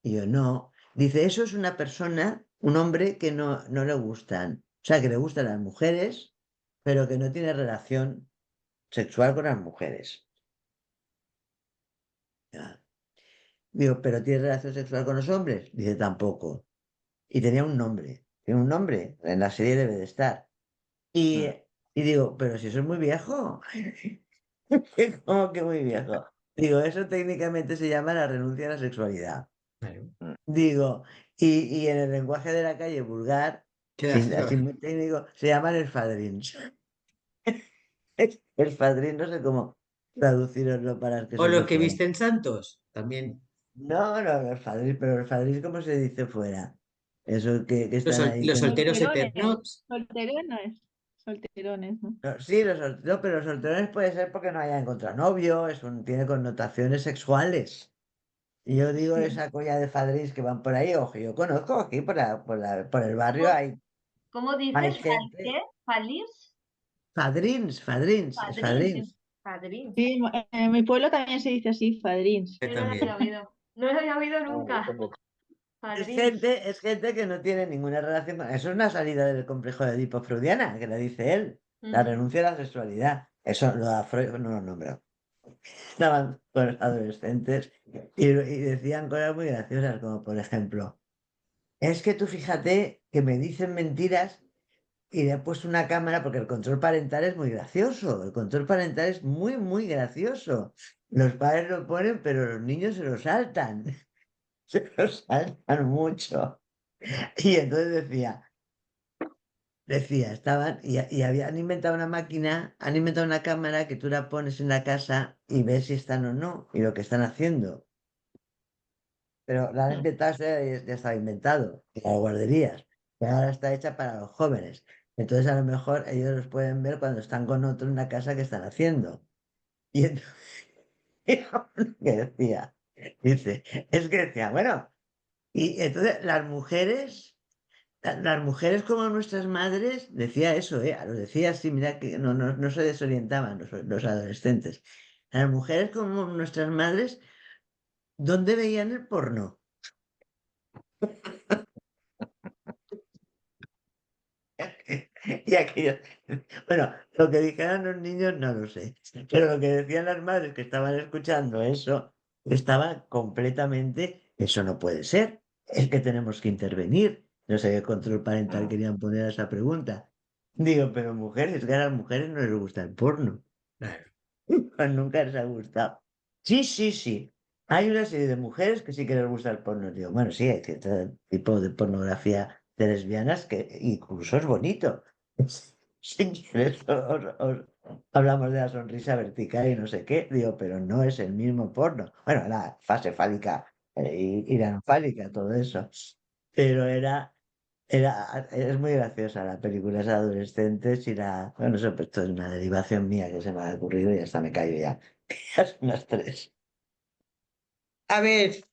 Y yo, no. Dice, eso es una persona, un hombre que no le gustan, o sea, que le gustan las mujeres, pero que no tiene relación sexual con las mujeres. Ya. Digo, ¿pero tiene relación sexual con los hombres? Dice, tampoco. Y tenía un nombre. Tiene un nombre. En la serie debe de estar. Y, Mm. y digo, pero si eso es muy viejo. ¿Cómo que muy viejo? Digo, eso técnicamente se llama la renuncia a la sexualidad. Claro. Digo, y en el lenguaje de la calle vulgar, así muy técnico, se llaman esfadrins. Esfadrín, no sé cómo traduciroslo para que O se los oye que fuera. visten santos, también. No, los padres, pero los padres, ¿cómo se dice fuera? Eso que están ahí Los que no. solteros Solterones, eternos. solterones, ¿no? Sí, no, pero los solterones puede ser porque no haya encontrado novio, tiene connotaciones sexuales. Y yo digo Sí. esa colla de fadrins que van por ahí, ojo, yo conozco aquí por el barrio ¿Cómo hay dices? ¿Qué? gente. ¿Falis? Fadrins, Padrín. esfadrins. Padrín. Sí, en mi pueblo también se dice así, fadrins. Yo Yo no lo había también. oído. No lo había oído No, yo nunca. tampoco. París. Es gente que no tiene ninguna relación con... Eso es una salida del complejo de Edipo freudiana, que le dice él. La Ujú. renuncia a la sexualidad. Eso lo da Freud, no lo nombra. Estaban con adolescentes y decían cosas muy graciosas, como por ejemplo, es que tú fíjate que me dicen mentiras y le he puesto una cámara porque el control parental es muy gracioso. El control parental es muy, muy gracioso. Los padres lo ponen, pero los niños se lo saltan. Se lo saltan mucho. Y entonces estaban, han inventado una máquina, han inventado una cámara que tú la pones en la casa y ves si están o no, y lo que están haciendo. Pero la han inventado, esto ya estaba inventado, en las guarderías, pero ahora está hecha para los jóvenes. Entonces a lo mejor ellos los pueden ver cuando están con otro en la casa que están haciendo. Y entonces, que decía, dice, es que decía, bueno, y entonces las mujeres... Las mujeres como nuestras madres, decía eso, lo decía así, mira que no se desorientaban los adolescentes. Las mujeres como nuestras madres, ¿dónde veían el porno? Y aquello, bueno, lo que dijeran los niños no lo sé, pero lo que decían las madres que estaban escuchando eso, estaba completamente, eso no puede ser, es que tenemos que intervenir. No sé qué control parental querían poner a esa pregunta. Digo, pero mujeres, que a las mujeres no les gusta el porno. Claro. Nunca les ha gustado. Sí, sí, sí. Hay una serie de mujeres que sí que les gusta el porno. Digo, bueno, sí, hay cierto tipo de pornografía de lesbianas que incluso es bonito. Si quieres, hablamos de la sonrisa vertical y no sé qué. Digo, pero no es el mismo porno. Bueno, la fase fálica y la anfálica, todo eso. Pero es muy graciosa la película, es adolescentes y bueno, eso pues, esto es una derivación mía que se me ha ocurrido y hasta me callo ya. Ya son las 3. A ver,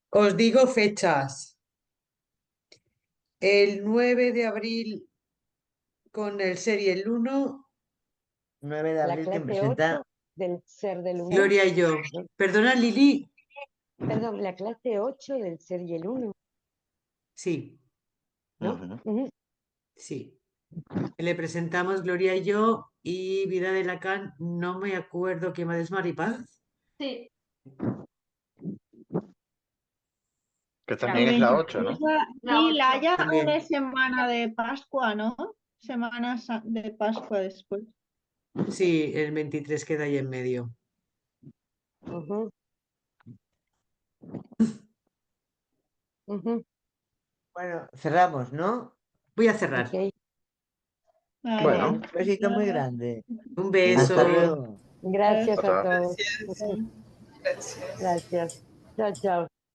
os digo fechas. El 9 de abril con el Serie el 1, 9 de La abril que clase presenta 8 del Ser del 1. Gloria y yo. Perdona, Lili. Perdón, la clase 8 del Ser y el 1, Sí, ¿no? Ujú. Ujú. sí. Le presentamos Gloria y yo y Vida de Lacan. No me acuerdo quién más es Maripaz. Sí, Que la también es la 8, ¿no? la Y la 8. haya También. una semana de Pascua, ¿no? De Pascua después. Sí, el 23 queda ahí en medio. Ujú, ujú. Bueno, cerramos, ¿no? Voy a cerrar. Ok, Vale. Bueno, Un besito muy grande. Un un beso. Hasta gusto. luego. gracias a Chao. todos. Gracias. Gracias. Gracias. Chao, chao.